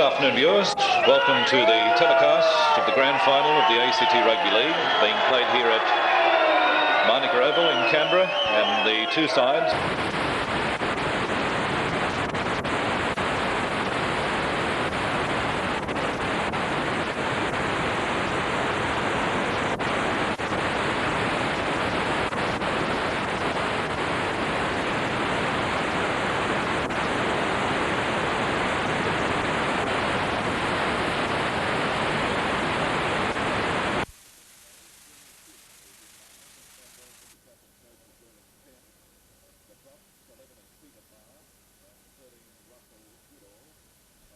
Good afternoon, viewers. Welcome to the telecast of the grand final of the ACT Rugby League, being played here at Monie Oval in Canberra, and the two sides.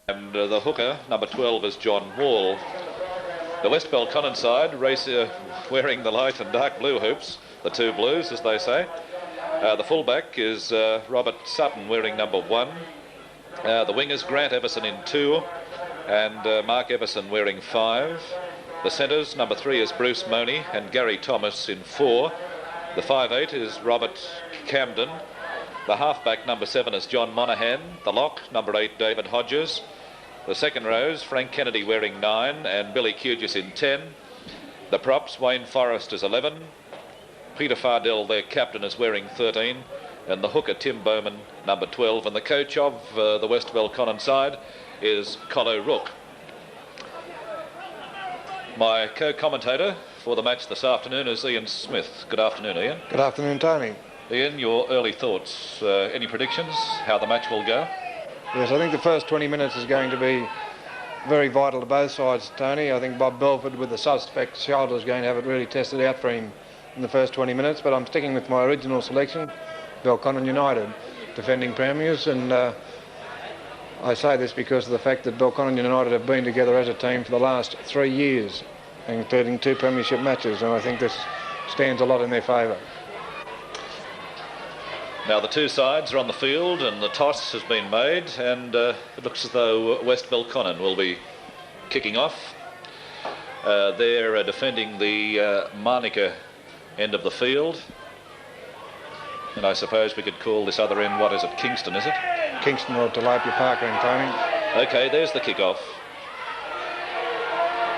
And the hooker, number 12, is John Wall. The West Belconnen side, racer wearing the light and dark blue hoops, the two blues, as they say. The fullback is Robert Sutton, wearing number 1. The wingers, Grant Everson in 2, and Mark Everson wearing 5. The centres, number 3 is Bruce Monie and Gary Thomas in 4. The 5'8 is Robert Camden. The halfback, number 7, is John Monaghan. The lock, number 8, David Hodges. The second rows, Frank Kennedy wearing 9 and Billy Cujes in 10. The props, Wayne Forrest is 11. Peter Fardell, their captain, is wearing 13. And the hooker, Tim Bowman, number 12. And the coach of the West Belconnen side is Collo Rook. My co-commentator for the match this afternoon is Ian Smith. Good afternoon, Ian. Good afternoon, Tony. Ian, your early thoughts. Any predictions how the match will go? Yes, I think the first 20 minutes is going to be very vital to both sides, Tony. I think Bob Belford, with the suspect shoulder, is going to have it really tested out for him in the first 20 minutes. But I'm sticking with my original selection, Belconnen United, defending premiers. And I say this because of the fact that Belconnen United have been together as a team for the last 3 years, including 2 premiership matches. And I think this stands a lot in their favour. Now the two sides are on the field and the toss has been made, and it looks as though West Belconnen will be kicking off. They're defending the Monica end of the field, and I suppose we could call this other end, what is it, Kingston, is it? Kingston or Tilapia Parker and Tony. Okay, there's the kick-off.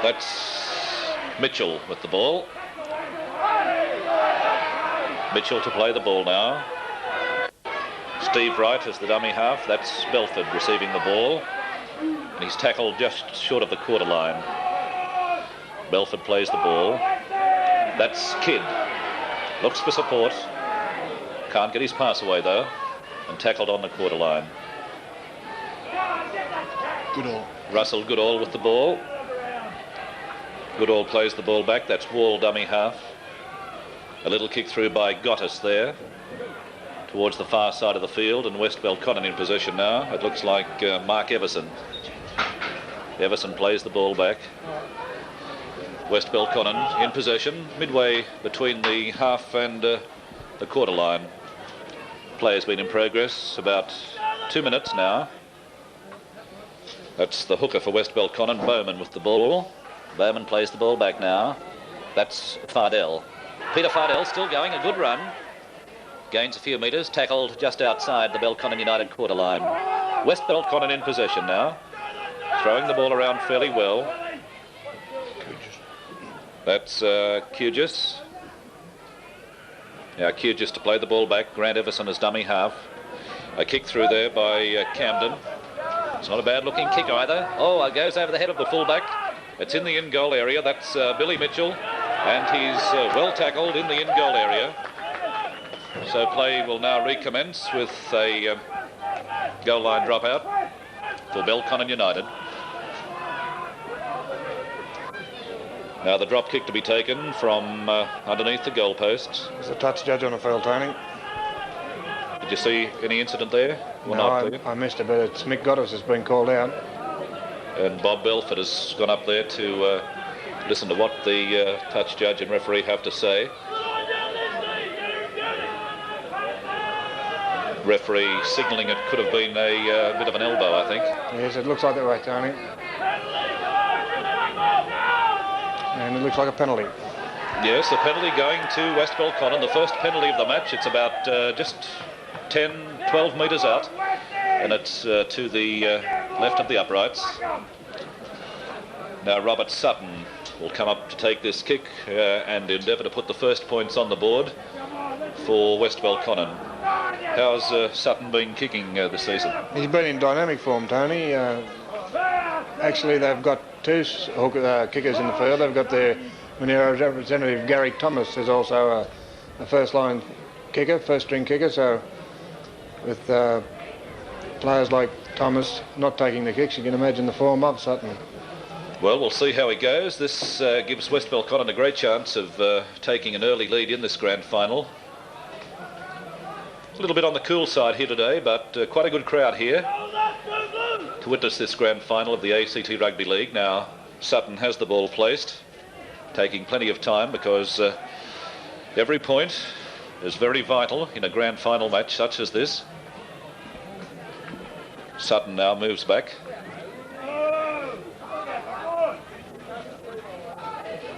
That's Mitchell with the ball. Mitchell to play the ball now. Steve Wright is the dummy half. That's Belford receiving the ball, and he's tackled just short of the quarter line. Belford plays the ball. That's Kidd. Looks for support. Can't get his pass away though, and tackled on the quarter line. Goodall. Russel Goodall with the ball. Goodall plays the ball back. That's Wall, dummy half. A little kick through by Gottis there, towards the far side of the field, and West Belconnen in possession now. It looks like Mark Everson. Everson plays the ball back. West Belconnen in possession, midway between the half and the quarter line. Play has been in progress about 2 minutes now. That's the hooker for West Belconnen, Bowman with the ball. Bowman plays the ball back now. That's Fardell. Peter Fardell still going, a good run. Gains a few metres, tackled just outside the Belconnen United quarter line. West Belconnen in possession now, throwing the ball around fairly well. That's Cujes. Now Cujes to play the ball back. Grant Everson as dummy half. A kick through there by Camden. It's not a bad looking kick either. Oh, it goes over the head of the fullback. It's in the in-goal area. That's Billy Mitchell, and he's well tackled in the in-goal area. So play will now recommence with a goal line dropout for Belconnen United. Now the drop kick to be taken from underneath the goalposts. There's a touch judge on the field, Tony. Did you see any incident there? I missed it, but it's Mick Goddess has been called out. And Bob Belford has gone up there to listen to what the touch judge and referee have to say. Referee signalling it could have been a bit of an elbow, I think. Yes, it looks like that way, Tony. And it looks like a penalty. Yes, a penalty going to West Belconnen. The first penalty of the match. It's about just 10, 12 metres out. And it's to the left of the uprights. Now Robert Sutton will come up to take this kick and endeavour to put the first points on the board for West Belconnen. How's Sutton been kicking this season? He's been in dynamic form, Tony. Actually, they've got two kickers in the field. They've got their Maher representative, Gary Thomas, is also a first-line kicker, first-string kicker. So with players like Thomas not taking the kicks, you can imagine the form of Sutton. Well, we'll see how he goes. This gives West Belconnen a great chance of taking an early lead in this grand final. A little bit on the cool side here today, but quite a good crowd here to witness this grand final of the ACT Rugby League. Now, Sutton has the ball placed, taking plenty of time because every point is very vital in a grand final match such as this. Sutton now moves back.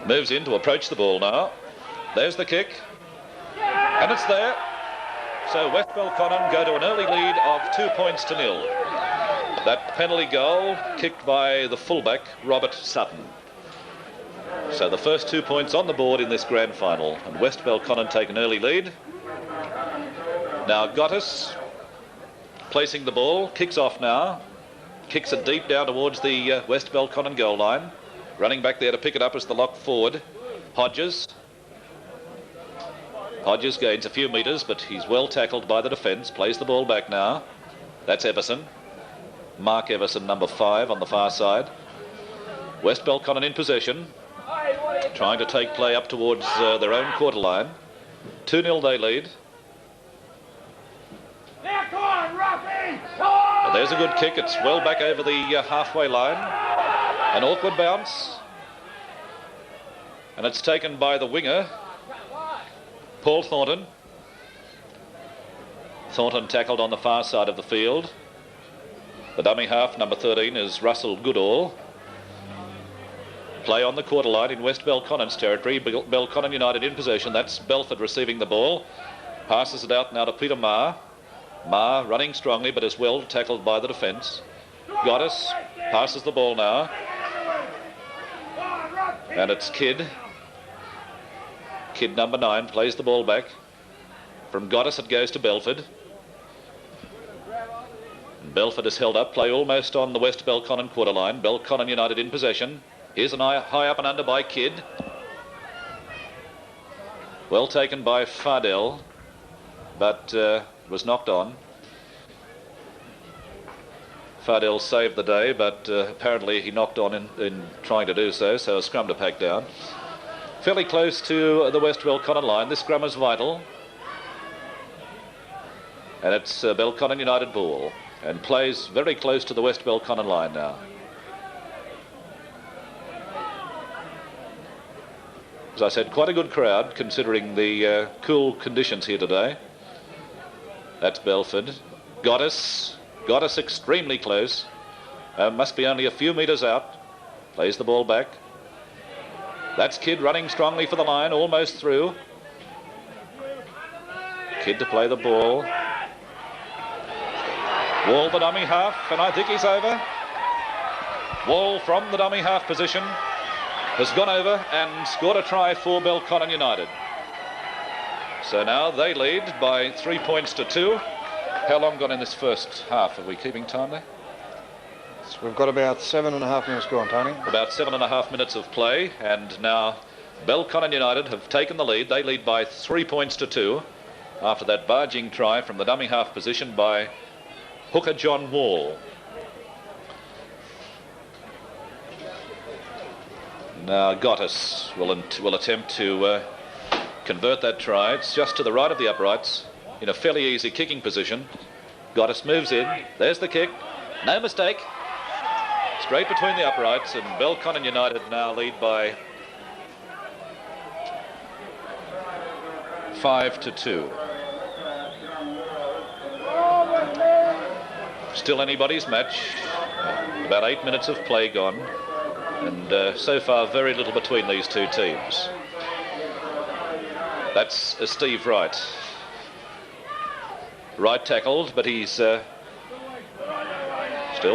Moves in to approach the ball now. There's the kick. And it's there. So West Belconnen go to an early lead of 2 points to 0. That penalty goal kicked by the fullback, Robert Sutton. So the first 2 points on the board in this grand final. And West Belconnen take an early lead. Now Goodall placing the ball. Kicks off now. Kicks it deep down towards the West Belconnen goal line. Running back there to pick it up as the lock forward, Hodges. Hodges gains a few metres, but he's well tackled by the defence. Plays the ball back now. That's Everson. Mark Everson, number 5 on the far side. West Belconnen in possession, trying to take play up towards their own quarter line. 2-0 they lead. And there's a good kick. It's well back over the halfway line. An awkward bounce. And it's taken by the winger, Paul Thornton. Thornton tackled on the far side of the field. The dummy half, number 13, is Russel Goodall. Play on the quarter line in West Belconnen's territory. Belconnen United in possession. That's Belford receiving the ball. Passes it out now to Peter Maher. Maher running strongly but is well tackled by the defence. Goddard passes the ball now. And it's Kidd. Kidd number 9 plays the ball back. From Goddard it goes to Belford. And Belford is held up. Play almost on the West Belconnen quarter line. Belconnen United in possession. Here's an high up and under by Kidd. Well taken by Fardell, but was knocked on. Fardell saved the day, but apparently he knocked on in trying to do so, so a scrum to pack down. Fairly close to the West Belconnen line. This scrum is vital. And it's Belconnen United ball, and plays very close to the West Belconnen line now. As I said, quite a good crowd considering the cool conditions here today. That's Belford. Goddess extremely close. Must be only a few metres out. Plays the ball back. That's Kidd running strongly for the line, almost through. Kidd to play the ball. Wall the dummy half, and I think he's over. Wall from the dummy half position has gone over and scored a try for Belconnen United. So now they lead by 3 points to 2. How long gone in this first half? Are we keeping time there? So we've got about 7.5 minutes gone, Tony. About 7.5 minutes of play, and now Belconnen United have taken the lead. They lead by 3 points to 2 after that barging try from the dummy half position by hooker John Wall. Now Goddess will attempt to convert that try. It's just to the right of the uprights in a fairly easy kicking position. Goddess moves in. There's the kick. No mistake. Straight between the uprights, and Belconnen United now lead by 5 to 2. Still anybody's match. About 8 minutes of play gone, and so far very little between these two teams. That's Steve Wright. Wright tackled, but he's still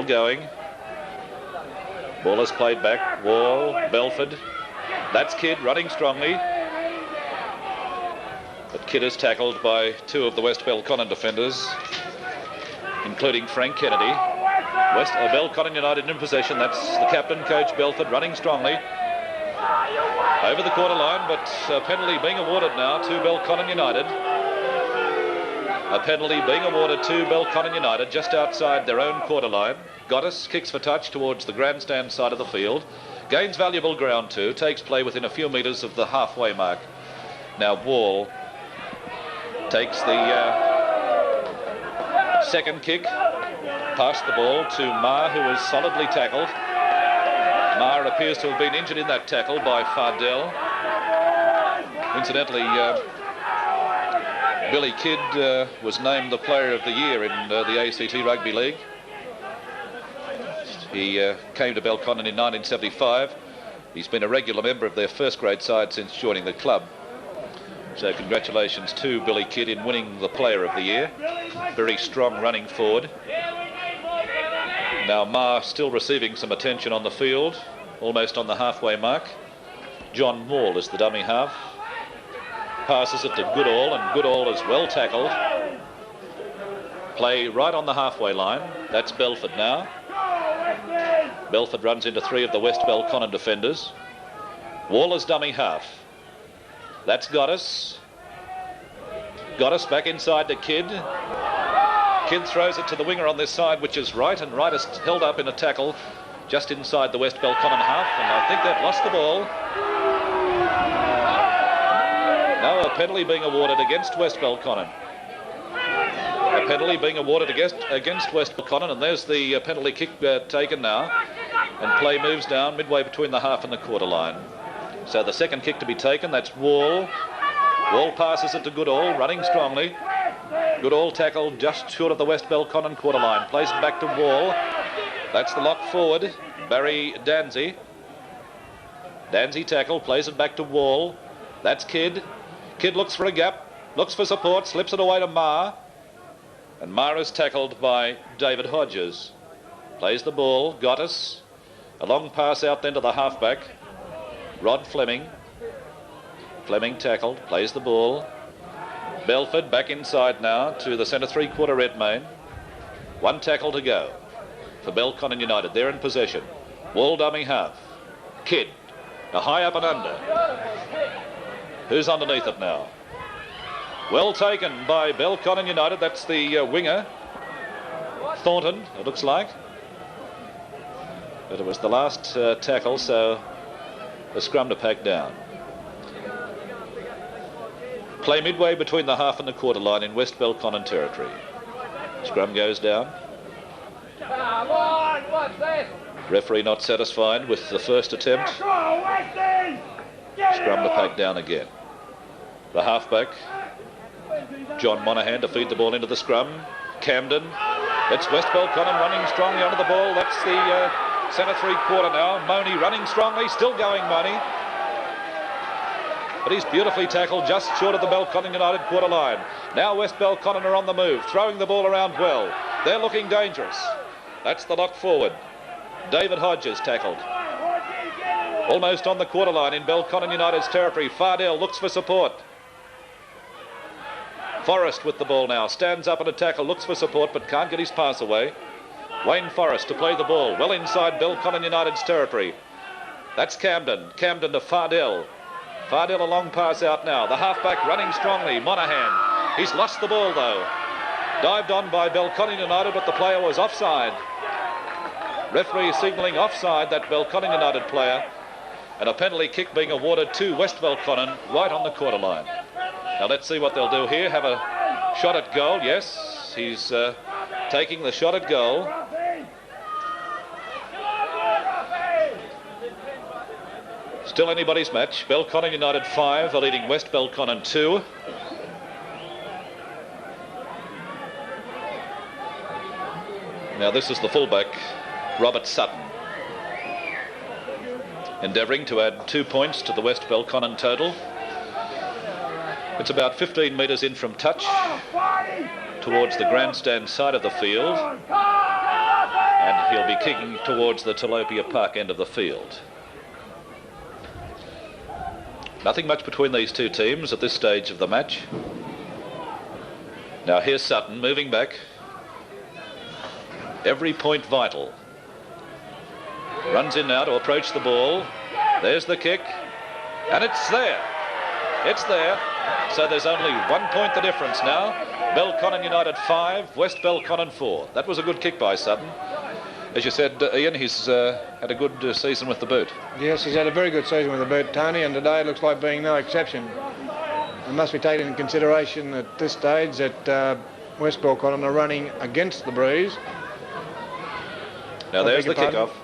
going. Ball is played back. Wall, Belford. That's Kidd running strongly. But Kidd is tackled by two of the West Belconnen defenders, including Frank Kennedy. Belconnen United in possession. That's the captain, Coach Belford, running strongly. Over the quarter line, but a penalty being awarded now to Belconnen United. A penalty being awarded to Belconnen United just outside their own quarter line. Goddess kicks for touch towards the grandstand side of the field. Gains valuable ground too. Takes play within a few metres of the halfway mark. Now Wall takes the second kick. Passed the ball to Maher, who was solidly tackled. Maher appears to have been injured in that tackle by Fardell. Incidentally, Billy Kidd was named the Player of the Year in the ACT Rugby League. He came to Belconnen in 1975. He's been a regular member of their first grade side since joining the club. So congratulations to Billy Kidd in winning the Player of the Year. Very strong running forward. Now Maher still receiving some attention on the field, almost on the halfway mark. John Wall is the dummy half. Passes it to Goodall, and Goodall is well tackled. Play right on the halfway line. That's Belford now. Belford runs into three of the West Belconnen defenders. Wall is dummy half. That's Goddess. Goddess back inside to Kidd. Kidd throws it to the winger on this side, which is Wright, and Wright is held up in a tackle just inside the West Belconnen half, and I think they've lost the ball. Now a penalty being awarded against West Belconnen. A penalty being awarded against West Belconnen, and there's the penalty kick taken now, and play moves down midway between the half and the quarter line. So the second kick to be taken, that's Wall. Wall passes it to Goodall, running strongly. Goodall tackled just short of the West Belconnen quarter line. Plays it back to Wall. That's the lock forward, Barry Dansey. Dansey tackle, plays it back to Wall. That's Kidd. Kidd looks for a gap, looks for support, slips it away to Maher. And Maher is tackled by David Hodges. Plays the ball, Goddess. A long pass out then to the halfback, Rod Fleming. Fleming tackled, plays the ball. Belford back inside now to the centre three-quarter redmayne. One tackle to go for Belconnen United. They're in possession. Wall dummy half. Kidd. A high up and under. Who's underneath it now? Well taken by Belconnen United. That's the winger, Thornton, it looks like. But it was the last tackle, so the scrum to pack down. Play midway between the half and the quarter line in West Belconnen territory. Scrum goes down. Come on, what's this? Referee not satisfied with the first attempt. Scrum to pack down again. The halfback, John Monahan, to feed the ball into the scrum. Camden. It's West Belconnen running strongly onto the ball. That's the centre three-quarter now. Monie running strongly, still going Monie. But he's beautifully tackled just short of the Belconnen United quarter line. Now West Belconnen are on the move, throwing the ball around well. They're looking dangerous. That's the lock forward. David Hodges tackled. Almost on the quarter line in Belconnen United's territory. Fardell looks for support. Forrest with the ball now. Stands up in a tackle, looks for support, but can't get his pass away. Wayne Forrest to play the ball. Well inside Belconnen United's territory. That's Camden. Camden to Fardell. Fardell a long pass out now. The halfback running strongly. Monahan. He's lost the ball though. Dived on by Belconnen United, but the player was offside. Referee signalling offside that Belconnen United player. And a penalty kick being awarded to West Belconnen right on the quarter line. Now let's see what they'll do here. Have a shot at goal. Yes, he's taking the shot at goal. Still anybody's match. Belconnen United 5 are leading West Belconnen 2. Now this is the fullback, Robert Sutton, endeavouring to add 2 points to the West Belconnen total. It's about 15 metres in from touch towards the grandstand side of the field. and he'll be kicking towards the Tilapia Park end of the field. Nothing much between these two teams at this stage of the match. Now here's Sutton moving back. Every point vital. Runs in now to approach the ball. There's the kick, and it's there. It's there. So there's only 1 point the difference now. Belconnen United 5, West Belconnen 4. That was a good kick by Sutton. As you said, Ian, he's had a good season with the boot. Yes, he's had a very good season with the boot, Tony, and today looks like being no exception. It must be taken into consideration at this stage that West Belconnen are running against the breeze. Now there's the kick-off.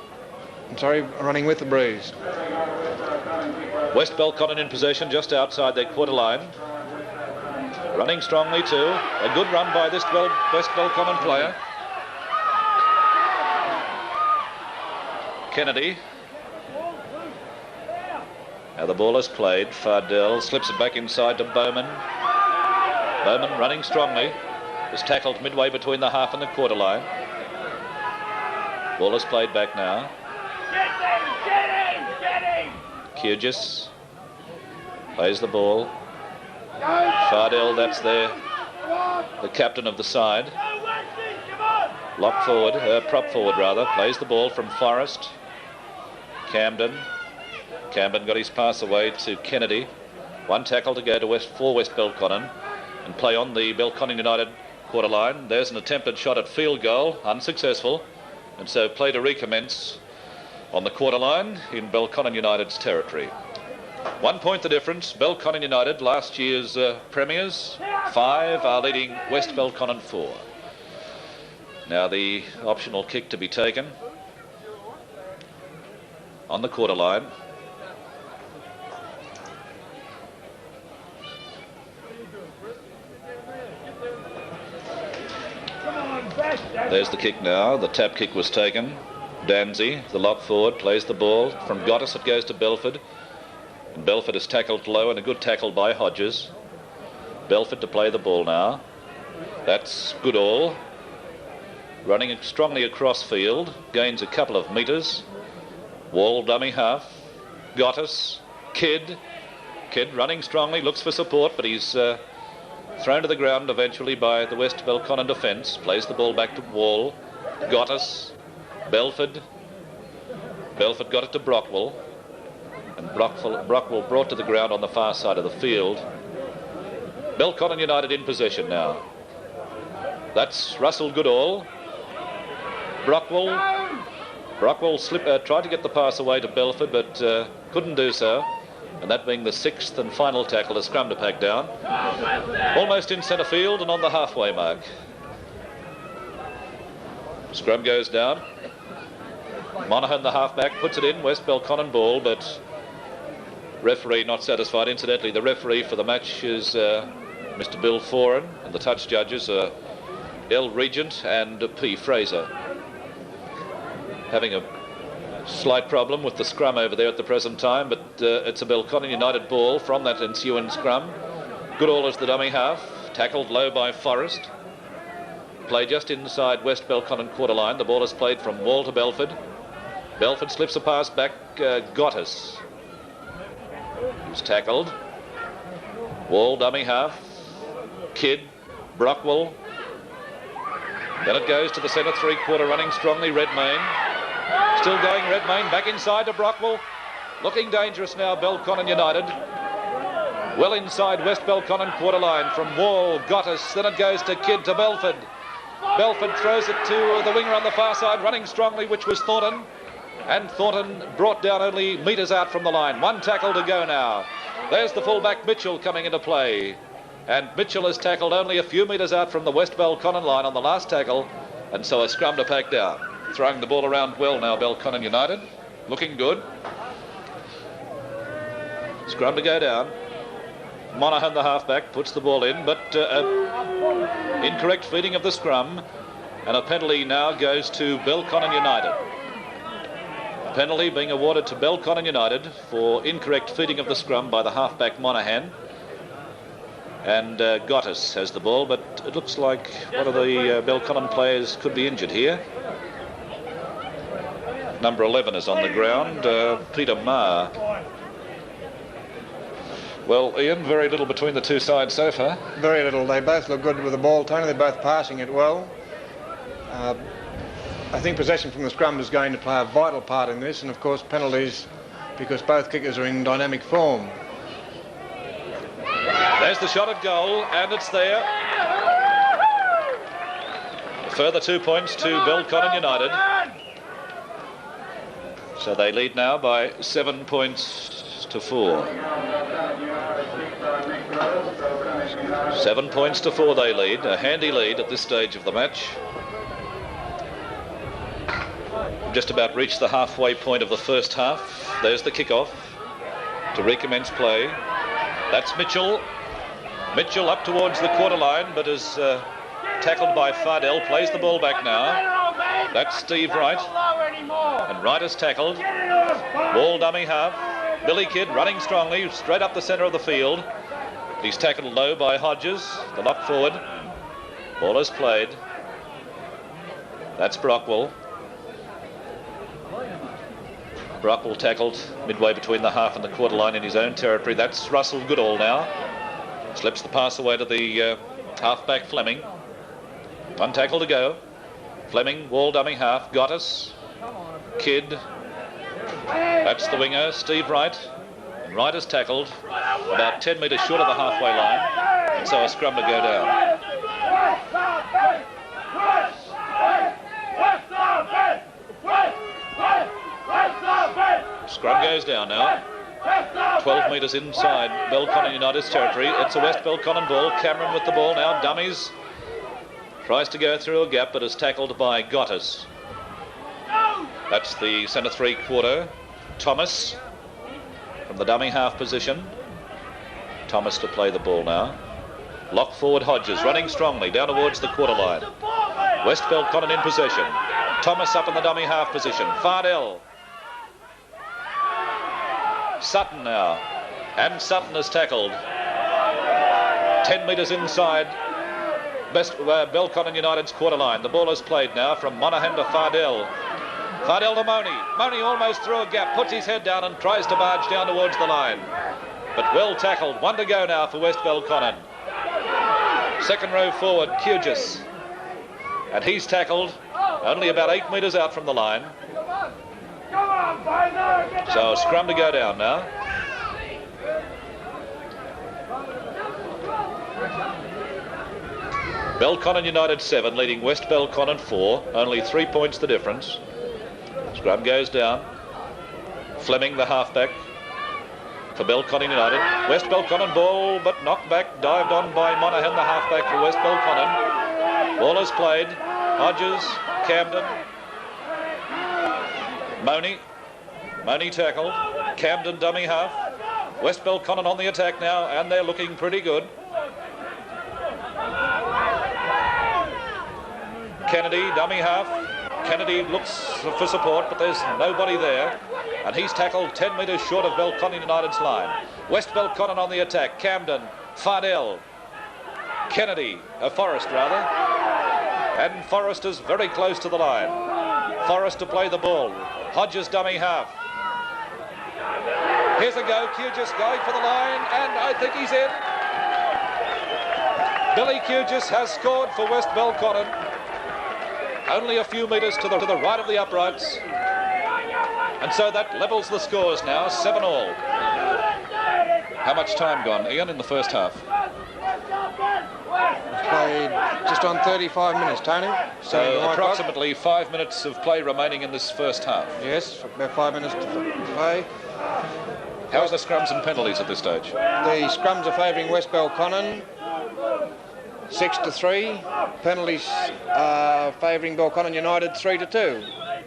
I'm sorry, running with the breeze. West Belconnen in possession just outside their quarter line. Running strongly too. A good run by this West Belconnen player. Kennedy. Now the ball is played. Fardell slips it back inside to Bowman. Bowman running strongly. Is tackled midway between the half and the quarter line. Ball is played back now. Cujes plays the ball. Fardell, that's the captain of the side. Lock forward, prop forward rather, plays the ball from Forrest. Camden got his pass away to Kennedy. One tackle to go to West Belconnen and play on the Belconnen United quarter line. There's an attempted shot at field goal, unsuccessful, and so play to recommence on the quarter line in Belconnen United's territory. 1 point the difference. Belconnen United, last year's premiers, 5 are leading West Belconnen 4. Now the optional kick to be taken on the quarter line. There's the kick now. The tap kick was taken. Dansey, the lock forward, plays the ball. From Goddess it goes to Belford. And Belford is tackled low, and a good tackle by Hodges. Belford to play the ball now. That's Goodall. Running strongly across field. Gains a couple of metres. Wall dummy half. Goddess. Kidd running strongly, looks for support, but he's thrown to the ground eventually by the West Belconnen defence. Plays the ball back to Wall. Goddess. Belford got it to Brockwell, and Brockwell brought to the ground on the far side of the field. Belconnen United in possession now. That's Russel Goodall. Brockwell tried to get the pass away to Belford, but couldn't do so, and that being the 6th and final tackle, a scrum to pack down. Almost in centre field and on the halfway mark. Scrum goes down. Monaghan, the halfback, puts it in. West Belconnen ball, but referee not satisfied. Incidentally, the referee for the match is Mr. Bill Foran, and the touch judges are L. Regent and P. Fraser. Having a slight problem with the scrum over there at the present time, but it's a Belconnen United ball from that ensuing scrum. Goodall is the dummy half, tackled low by Forrest. Play just inside West Belconnen quarter line. The ball is played from Wall to Belford. Belford slips a pass back. Goddess. He's tackled. Wall dummy half. Kidd. Brockwell. Then it goes to the centre three-quarter, running strongly Redmayne. Still going Redmayne, back inside to Brockwell. Looking dangerous now, Belconnen United. Well inside West Belconnen quarter line from Wall, Goddess. Then it goes to Kidd to Belford. Belford throws it to the winger on the far side, running strongly, which was Thornton. And Thornton brought down only metres out from the line. One tackle to go now. There's the fullback Mitchell coming into play. And Mitchell is tackled only a few metres out from the West Belconnen line on the last tackle. And so a scrum to pack down. Throwing the ball around well now, Belconnen United. Looking good. Scrum to go down. Monaghan, the halfback, puts the ball in, but incorrect feeding of the scrum, and a penalty now goes to Belconnen United. A penalty being awarded to Belconnen United for incorrect feeding of the scrum by the halfback Monaghan. And Goddess has the ball, but it looks like one of the Belconnen players could be injured here. Number 11 is on the ground, Peter Maher. Well, Ian, very little between the two sides so far. Very little. They both look good with the ball, Tony. They're both passing it well. I think possession from the scrum is going to play a vital part in this, and of course penalties, because both kickers are in dynamic form. There's the shot at goal, and it's there. A further 2 points to Belconnen United. So they lead now by 7 points to 4. 7 points to 4 they lead, a handy lead at this stage of the match. Just about reached the halfway point of the first half. There's the kick-off to recommence play. That's Mitchell. Mitchell up towards the quarter line, but is tackled by Fardell. Plays the ball back now. That's Steve Wright. And Wright is tackled. Ball dummy half. Billy Kidd running strongly straight up the centre of the field. He's tackled low by Hodges, the lock forward. Ball is played. That's Brockwell. Brockwell tackled midway between the half and the quarter line in his own territory. That's Russel Goodall now. Slips the pass away to the half-back Fleming. One tackle to go. Fleming, wall dummy half, got us. Kidd. That's the winger, Steve Wright. And Wright is tackled about 10 metres short of the halfway line. And so a scrum to go down. Scrum goes down now. 12 metres inside Belconnen United's territory. It's a West Belconnen ball. Cameron with the ball now. Dummies. Tries to go through a gap, but is tackled by Gottis. That's the centre three-quarter. Thomas from the dummy half position. Thomas to play the ball now. Lock forward Hodges, running strongly down towards the quarter line. West Belconnen in possession. Thomas up in the dummy half position. Fardell. Sutton now. And Sutton is tackled. 10 metres inside Belconnen United's quarter line. The ball is played now from Monaghan to Fardell. Fardell to Monie. Monie almost through a gap, puts his head down and tries to barge down towards the line. But well tackled. One to go now for West Belconnen. Second row forward, Cujes. And he's tackled only about 8 metres out from the line. So a scrum to go down now. Belconnen United 7, leading West Belconnen 4. Only 3 points the difference. Scrum goes down. Fleming, the halfback for Belconnen United. West Belconnen ball, but knocked back, dived on by Monaghan, the halfback for West Belconnen. Ball is played. Hodges, Camden. Monie tackled. Camden dummy half. West Belconnen on the attack now, and they're looking pretty good. Kennedy dummy half. Kennedy looks for support, but there's nobody there. And he's tackled 10 metres short of Belconnen United's line. West Belconnen on the attack. Camden, Fardell, Kennedy, Forrest rather. And Forrest is very close to the line. Forrest to play the ball. Hodges dummy half. Here's a go. Cujes going for the line, and I think he's in. Billy Cujes has scored for West Belconnen. Only a few metres to the right of the uprights. And so that levels the scores now, 7-all. How much time gone, Ian, in the first half? We've played just on 35 minutes, Tony. So approximately 5 minutes of play remaining in this first half. Yes, about 5 minutes to play. How are the scrums and penalties at this stage? The scrums are favouring West Belconnen, 6-3. Penalties are favouring Belconnen United, 3-2. I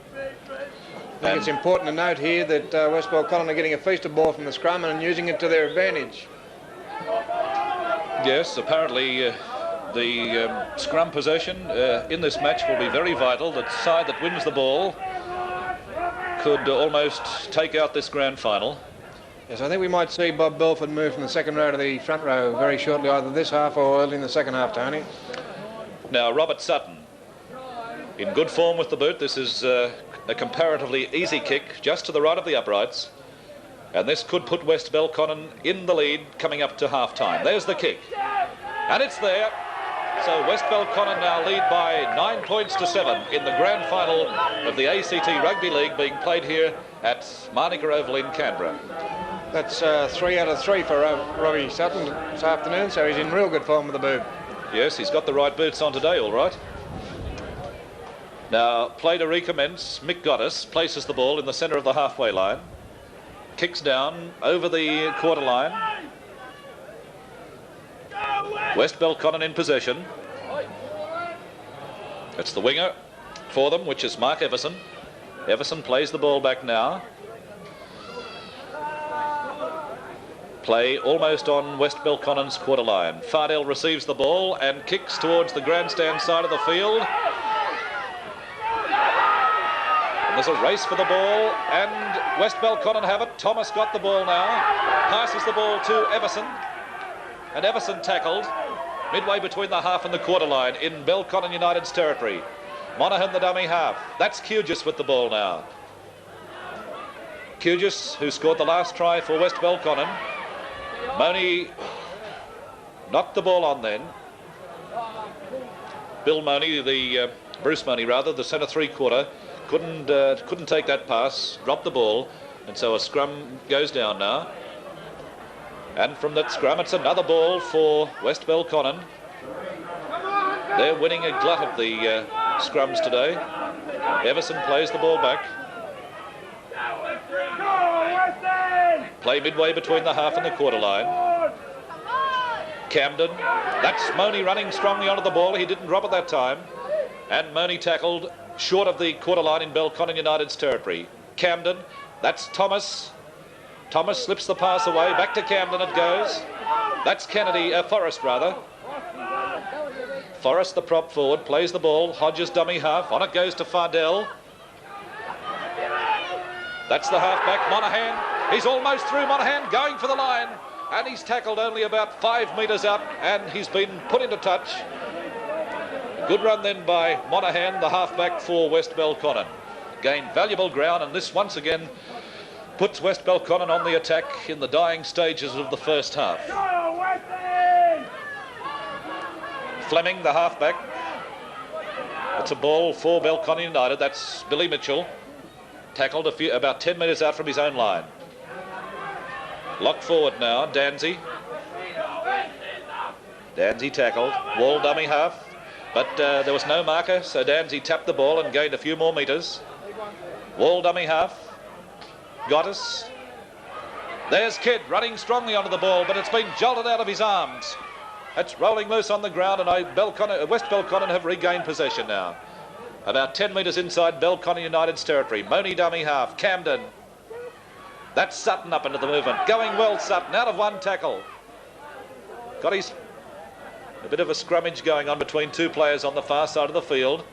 think it's important to note here that West Belconnen are getting a feast of ball from the scrum and using it to their advantage. Yes, apparently the scrum possession in this match will be very vital. The side that wins the ball could almost take out this grand final. Yes, I think we might see Bob Belford move from the second row to the front row very shortly, either this half or early in the second half, Tony. Now, Robert Sutton, in good form with the boot. This is a comparatively easy kick just to the right of the uprights. And this could put West Belconnen in the lead coming up to half-time. There's the kick. And it's there. So West Belconnen now lead by 9 points to 7 in the grand final of the ACT Rugby League being played here at Marnica Oval in Canberra. That's 3 out of 3 for Robbie Sutton this afternoon, so he's in real good form with the boob. Yes, he's got the right boots on today, all right. Now, play to recommence. Mick Goddess places the ball in the centre of the halfway line. Kicks down over the quarter line. West Belconnen in possession. It's the winger for them, which is Mark Everson. Everson plays the ball back now. Play almost on West Belconnen's quarter line. Fardell receives the ball and kicks towards the grandstand side of the field. And there's a race for the ball, and West Belconnen have it. Thomas got the ball now. Passes the ball to Everson. And Everson tackled midway between the half and the quarter line in Belconnen United's territory. Monaghan the dummy half. That's Cujes with the ball now. Cujes, who scored the last try for West Belconnen. Monie knocked the ball on then. Bill Monie, Bruce Monie rather, the centre three-quarter, couldn't take that pass, dropped the ball, and so a scrum goes down now. And from that scrum, it's another ball for West Belconnen. They're winning a glut of the scrums today. Everson plays the ball back. Play midway between the half and the quarter line. Camden. That's Monie running strongly onto the ball. He didn't drop it that time. And Monie tackled short of the quarter line in Belconnen United's territory. Camden. That's Thomas. Thomas slips the pass away. Back to Camden it goes. That's Forrest rather. Forrest, the prop forward, plays the ball. Hodges dummy half. On it goes to Fardell. That's the half-back, Monaghan. He's almost through, Monaghan, going for the line. And he's tackled only about 5 metres up, and he's been put into touch. Good run then by Monaghan, the half-back for West Belconnen. Gained valuable ground, and this once again puts West Belconnen on the attack in the dying stages of the first half. Fleming, the half-back. It's a ball for Belconnen United. That's Billy Mitchell. Tackled about 10 metres out from his own line. Lock forward now, Dansey. Dansey tackled. Wall dummy half. But there was no marker, so Dansey tapped the ball and gained a few more metres. Wall dummy half. Got us. There's Kidd running strongly onto the ball, but it's been jolted out of his arms. It's rolling loose on the ground, and West Belconnen have regained possession now. About 10 metres inside Belconnen United's territory. Monie dummy half. Camden. That's Sutton up into the movement. Going well, Sutton, out of one tackle. Got a bit of a scrummage going on between two players on the far side of the field.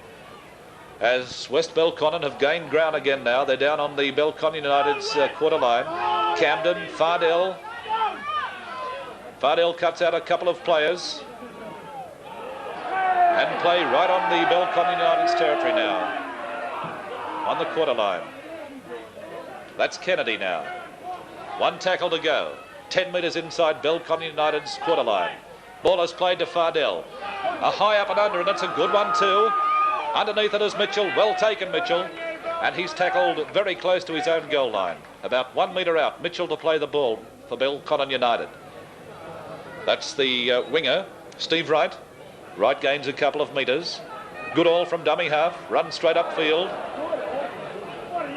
As West Belconnen have gained ground again now. They're down on the Belconnen United's quarter line. Camden, Fardell. Fardell cuts out a couple of players. And play right on the Belconnen United's territory now. On the quarter line. That's Kennedy now. One tackle to go. 10 metres inside Belconnen United's quarter line. Ball is played to Fardell. A high up and under, and it's a good one too. Underneath it is Mitchell. Well taken, Mitchell. And he's tackled very close to his own goal line. About 1 metre out. Mitchell to play the ball for Belconnen United. That's the winger, Steve Wright. Wright gains a couple of metres. Goodall from dummy half, runs straight upfield.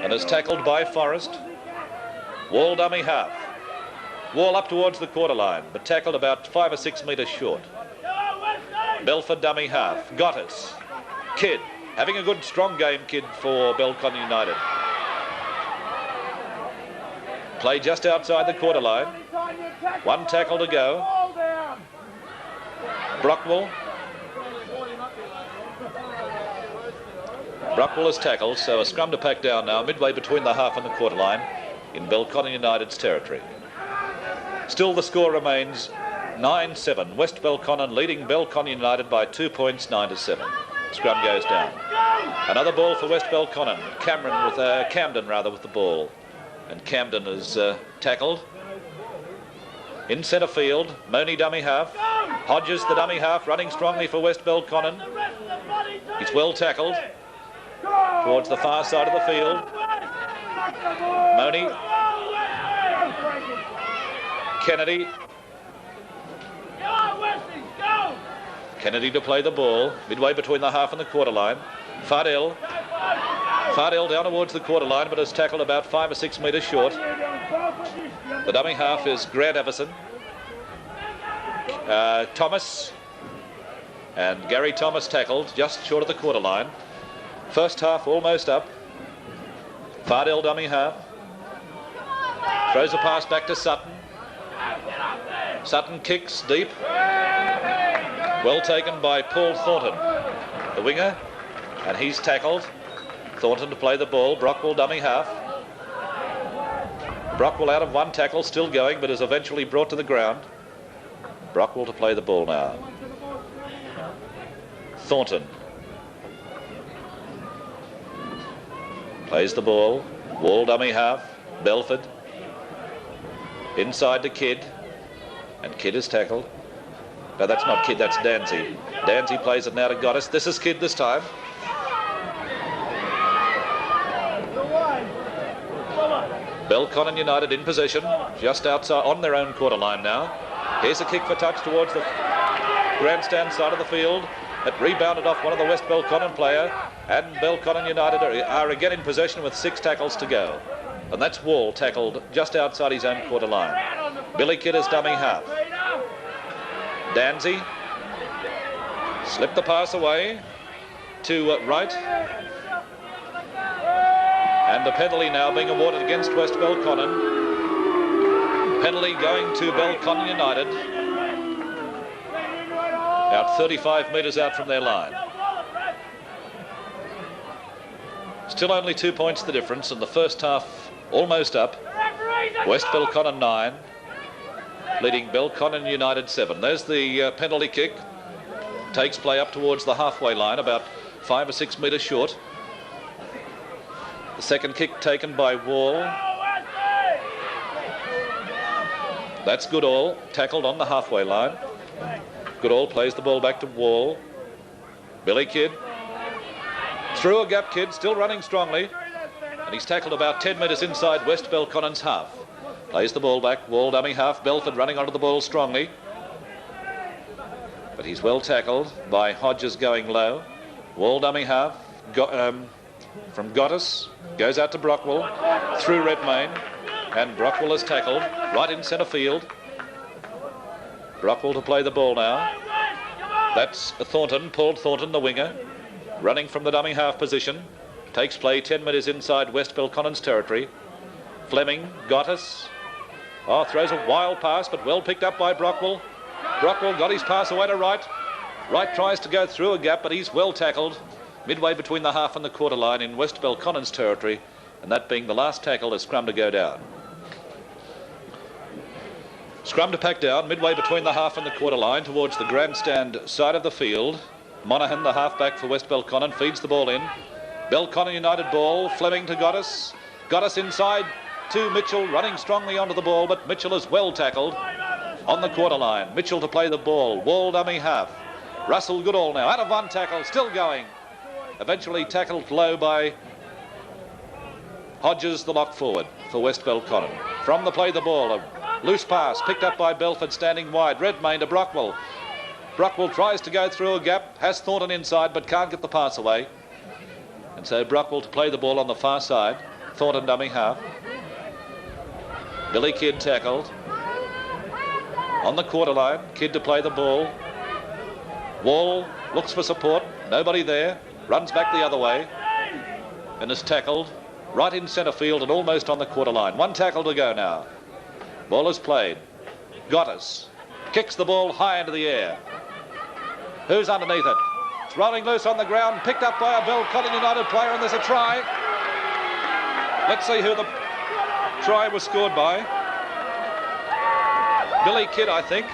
And is tackled by Forrest. Wall dummy half. Wall up towards the quarter line, but tackled about 5 or 6 metres short. Belford dummy half. Got it. Kidd. Having a good strong game, Kidd, for Belconnen United. Play just outside the quarter line. One tackle to go. Brockwell. Brockwell is tackled, so a scrum to pack down now, midway between the half and the quarter line in Belconnen United's territory. Still the score remains 9-7. West Belconnen leading Belconnen United by 2 points, 9-7. Scrum goes down. Another ball for West Belconnen. Camden with the ball. And Camden is tackled. In centre field, Monie dummy half. Hodges the dummy half, running strongly for West Belconnen. He's well tackled. Towards the far side of the field. Monie. Kennedy. Kennedy to play the ball, midway between the half and the quarter line. Fardell down towards the quarter line, but is tackled about 5 or 6 metres short. The dummy half is Grant Everson, Thomas, and Gary Thomas tackled just short of the quarter line. First half almost up. Fardell dummy half. Throws a pass back to Sutton. Sutton kicks deep. Well taken by Paul Thornton, the winger, and he's tackled. Thornton to play the ball. Brockwell dummy half. Brockwell out of one tackle, still going, but is eventually brought to the ground. Brockwell to play the ball now. Thornton plays the ball. Wall dummy half. Belford inside to Kidd, and Kidd is tackled. No, that's not Kidd, that's Dansey. Dansey plays it now to Goddess. This is Kidd this time. Belconnen United in possession, just outside, on their own quarter line now. Here's a kick for touch towards the grandstand side of the field. It rebounded off one of the West Belconnen player, and Belconnen United are again in possession with 6 tackles to go. And that's Wall tackled just outside his own quarter line. Billy Kidd is dummy half. Dansey slipped the pass away to Wright, and the penalty now being awarded against West Belconnen. Penalty going to Belconnen United, about 35 metres out from their line. Still only 2 points the difference, and the first half almost up. West Belconnen 9, leading Belconnen United 7. There's the penalty kick. Takes play up towards the halfway line, about 5 or 6 metres short. The second kick taken by Wall. That's Goodall, tackled on the halfway line. Goodall plays the ball back to Wall. Billy Kidd. Through a gap, Kidd, still running strongly. And he's tackled about 10 metres inside West Belconnen's half. Plays the ball back, Wall dummy half. Belford running onto the ball strongly. But he's well tackled by Hodges going low. Wall dummy half. From Goddess. Goes out to Brockwell. Through redmayne. And Brockwell is tackled right in centre field. Brockwell to play the ball now. That's Thornton, Paul Thornton, the winger. Running from the dummy half position. Takes play 10 metres inside West Belconnen's territory. Fleming, Goddess. Throws a wild pass, but well picked up by Brockwell. Brockwell got his pass away to Wright. Wright tries to go through a gap, but he's well tackled. Midway between the half and the quarter line in West Belconnen's territory. And that being the last tackle, is scrum to go down. Scrum to pack down, midway between the half and the quarter line towards the grandstand side of the field. Monaghan, the halfback for West Belconnen, feeds the ball in. Belconnen United ball, Fleming to Goddess. Goddess inside to Mitchell, running strongly onto the ball, but Mitchell is well tackled on the quarter line. Mitchell to play the ball, Wall dummy half. Russel Goodall now, out of one tackle, still going. Eventually tackled low by Hodges, the lock forward for West Belconnen. From the play the ball, a loose pass picked up by Belford standing wide. Redmayne to Brockwell. Brockwell tries to go through a gap, has Thornton inside but can't get the pass away. And so Brockwell to play the ball on the far side. Thornton dummy half. Billy Kidd tackled. On the quarter line, Kidd to play the ball. Wall looks for support, nobody there. Runs back the other way and is tackled right in centre field and almost on the quarter line. One tackle to go now. Ball is played. Goddess kicks the ball high into the air. Who's underneath it? It's rolling loose on the ground, picked up by a Belconnen United player, and there's a try. Let's see who the try was scored by. Billy Kidd, I think.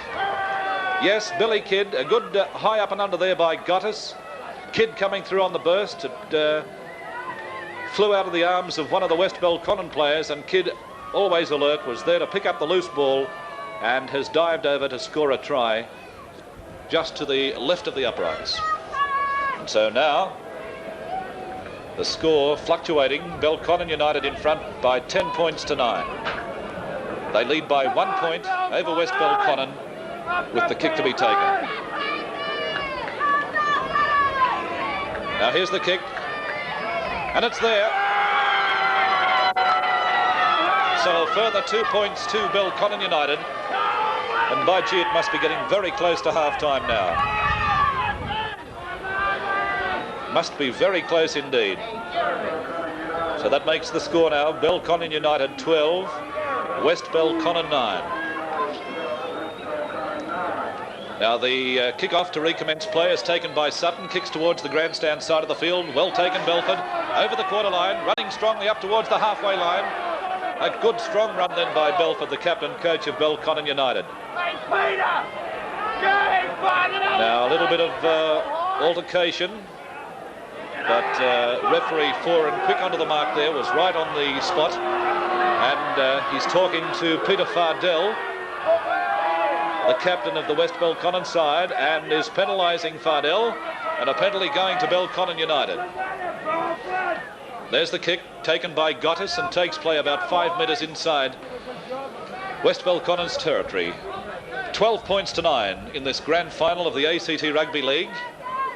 Yes, Billy Kidd. A good high up and under there by Goddess. Kid coming through on the burst. It flew out of the arms of one of the West Belconnen players, and Kid, always alert, was there to pick up the loose ball and has dived over to score a try just to the left of the uprights. And so now the score fluctuating, Belconnen United in front by 10 points to 9. They lead by 1 point over West Belconnen with the kick to be taken. Now here's the kick, and it's there. So a further 2 points to Belconnen United, and by gee, it must be getting very close to half-time now. Must be very close indeed. So that makes the score now, Belconnen United 12, West Belconnen 9. Now the kick-off to recommence play is taken by Sutton, kicks towards the grandstand side of the field. Well taken, Belford, over the quarter line, running strongly up towards the halfway line. A good strong run then by Belford, the captain coach of Belconnen United. Now a little bit of altercation, but referee Foran, quick onto the mark there, was right on the spot, and he's talking to Peter Fardell, the captain of the West Belconnen side, and is penalising Fardell, and a penalty going to Belconnen United. There's the kick taken by Gottis and takes play about 5 metres inside West Belconnen's territory. 12 points to 9 in this grand final of the ACT Rugby League.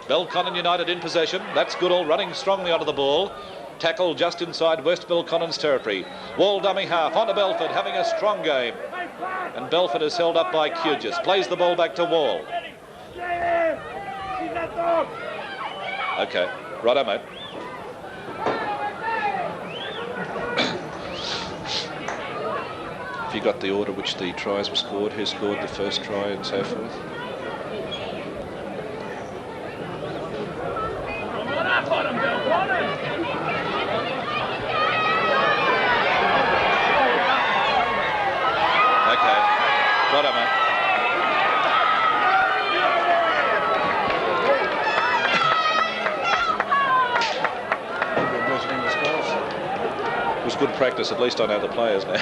Belconnen United in possession. That's Goodall running strongly onto the ball. Tackle just inside West Belconnen's territory. Wall dummy half onto Belford, having a strong game. And Belford is held up by Cujes. Plays the ball back to Wall. Okay, righto, mate. Have you got the order which the tries were scored? Who scored the first try and so forth? Okay, righto, mate. It was good practice, at least I know the players now.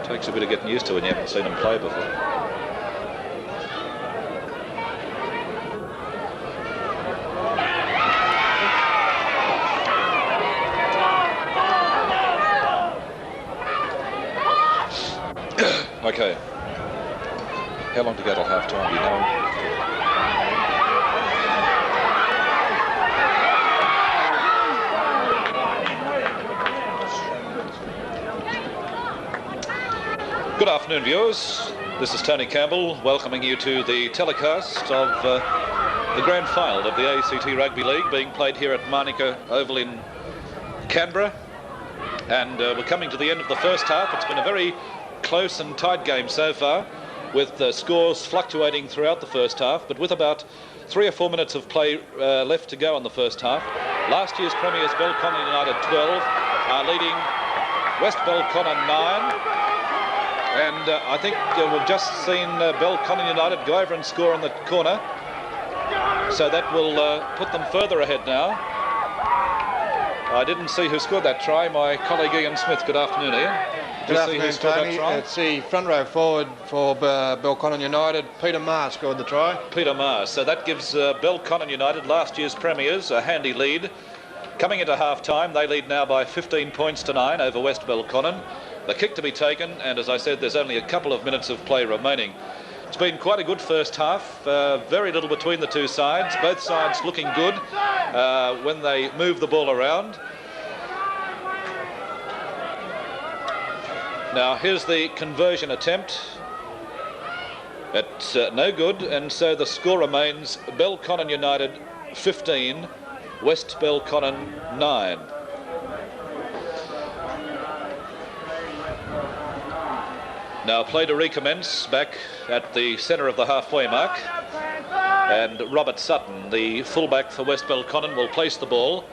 Takes a bit of getting used to when you haven't seen them play before. Okay. How long to go till half time, do you know? Good afternoon, viewers. This is Tony Campbell welcoming you to the telecast of the grand final of the ACT Rugby League being played here at Manica Oval in Canberra. And we're coming to the end of the first half. It's been a very close and tight game so far, with scores fluctuating throughout the first half, but with about 3 or 4 minutes of play left to go in the first half. Last year's premiers, Belconnen United 12, are leading West Belconnen 9. And I think we've just seen Belconnen United go over and score in the corner. So that will put them further ahead now. I didn't see who scored that try. My colleague Ian Smith, good afternoon, Ian. Good afternoon, Tony. It's the front row forward for Belconnen United. Peter Maher scored the try. Peter Maher. So that gives Belconnen United, last year's premiers, a handy lead. Coming into half-time, they lead now by 15 points to 9 over West Belconnen. The kick to be taken, and as I said, there's only a couple of minutes of play remaining. It's been quite a good first half, very little between the two sides, both sides looking good when they move the ball around. Now here's the conversion attempt. It's no good, and so the score remains Belconnen United 15, West Belconnen 9. Now play to recommence back at the centre of the halfway mark, and Robert Sutton, the fullback for West Belconnen, will place the ball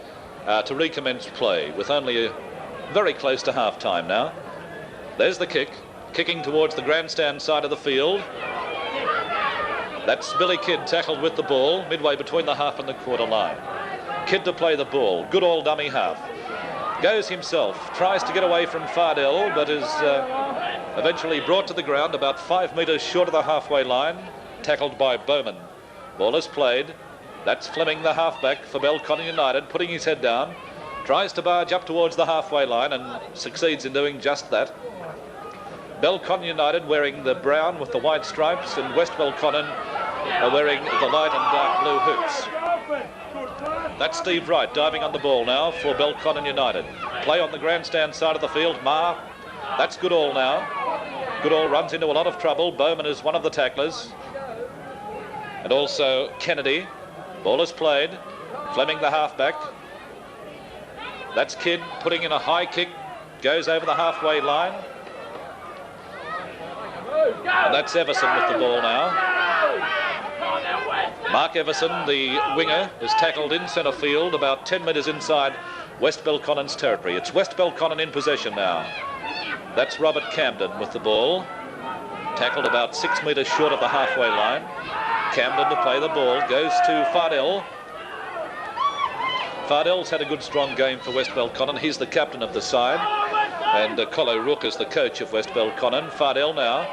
to recommence play with only very close to half time now. There's the kick, kicking towards the grandstand side of the field. That's Billy Kidd tackled with the ball midway between the half and the quarter line. Kidd to play the ball. Goodall dummy half. Goes himself. Tries to get away from Fardell, but is eventually brought to the ground about 5 metres short of the halfway line. Tackled by Bowman. Ball is played. That's Fleming, the halfback for Belconnen United, putting his head down. Tries to barge up towards the halfway line and succeeds in doing just that. Belconnen United wearing the brown with the white stripes, and West Belconnen are wearing the light and dark blue hoops. That's Steve Wright diving on the ball now for Belconnen United. Play on the grandstand side of the field. Maher. That's Goodall now. Goodall runs into a lot of trouble. Bowman is one of the tacklers. And also Kennedy. Ball is played. Fleming, the halfback. That's Kidd putting in a high kick. Goes over the halfway line. And that's Everson with the ball now. Mark Everson, the winger, is tackled in centre field about 10 metres inside West Belconnen's territory. It's West Belconnen in possession now. That's Robert Camden with the ball. Tackled about 6 metres short of the halfway line. Camden to play the ball. Goes to Fardell. Fardell's had a good strong game for West Belconnen. He's the captain of the side. And Collo Rook is the coach of West Belconnen. Fardell now.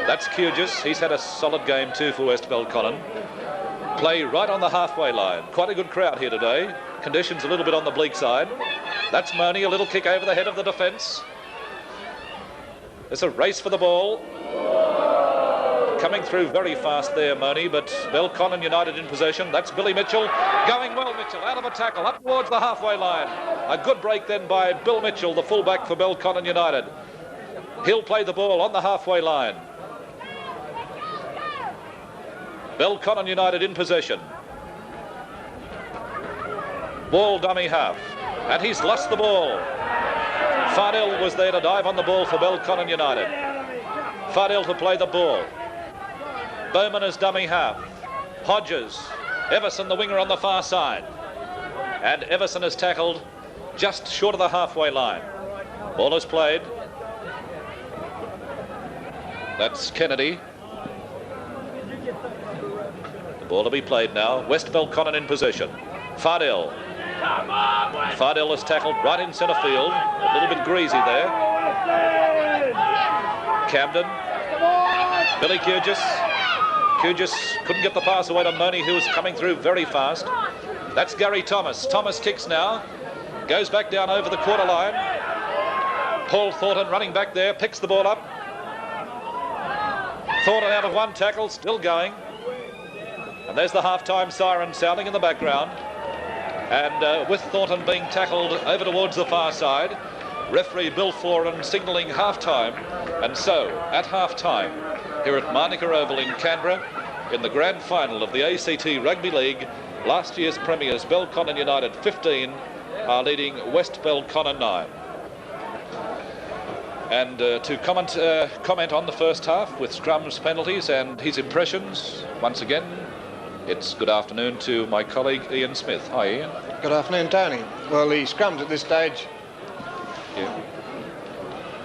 That's Cujes. He's had a solid game too for West Belconnen. Play right on the halfway line. Quite a good crowd here today. Conditions a little bit on the bleak side. That's Monie, a little kick over the head of the defence. There's a race for the ball. Coming through very fast there, Monie, but Belconnen United in possession. That's Billy Mitchell. Going well, Mitchell, out of a tackle, up towards the halfway line. A good break then by Bill Mitchell, the fullback for Belconnen United. He'll play the ball on the halfway line. Belconnen United in possession. Ball dummy half. And he's lost the ball. Fardell was there to dive on the ball for Belconnen United. Fardell to play the ball. Bowman is dummy half. Hodges. Everson, the winger on the far side. And Everson is tackled just short of the halfway line. Ball is played. That's Kennedy. The ball to be played now. West Belconnen in possession. Fardell. Fardell is tackled right in centre field. A little bit greasy there. Camden. Billy Cujes. Cujes couldn't get the pass away to Monie, who was coming through very fast. That's Gary Thomas. Thomas kicks now. Goes back down over the quarter line. Paul Thornton running back there. Picks the ball up. Thornton out of one tackle. Still going. And there's the half-time siren sounding in the background. And with Thornton being tackled over towards the far side, referee Bill Florin signalling half-time. And so, at half-time, here at Manuka Oval in Canberra, in the grand final of the ACT Rugby League, last year's premiers Belconnen United 15 are leading West Belconnen 9. And to comment on the first half with scrums, penalties and his impressions, once again, it's good afternoon to my colleague Ian Smith. Hi, Ian. Good afternoon, Tony. Well, the scrums at this stage... Yeah.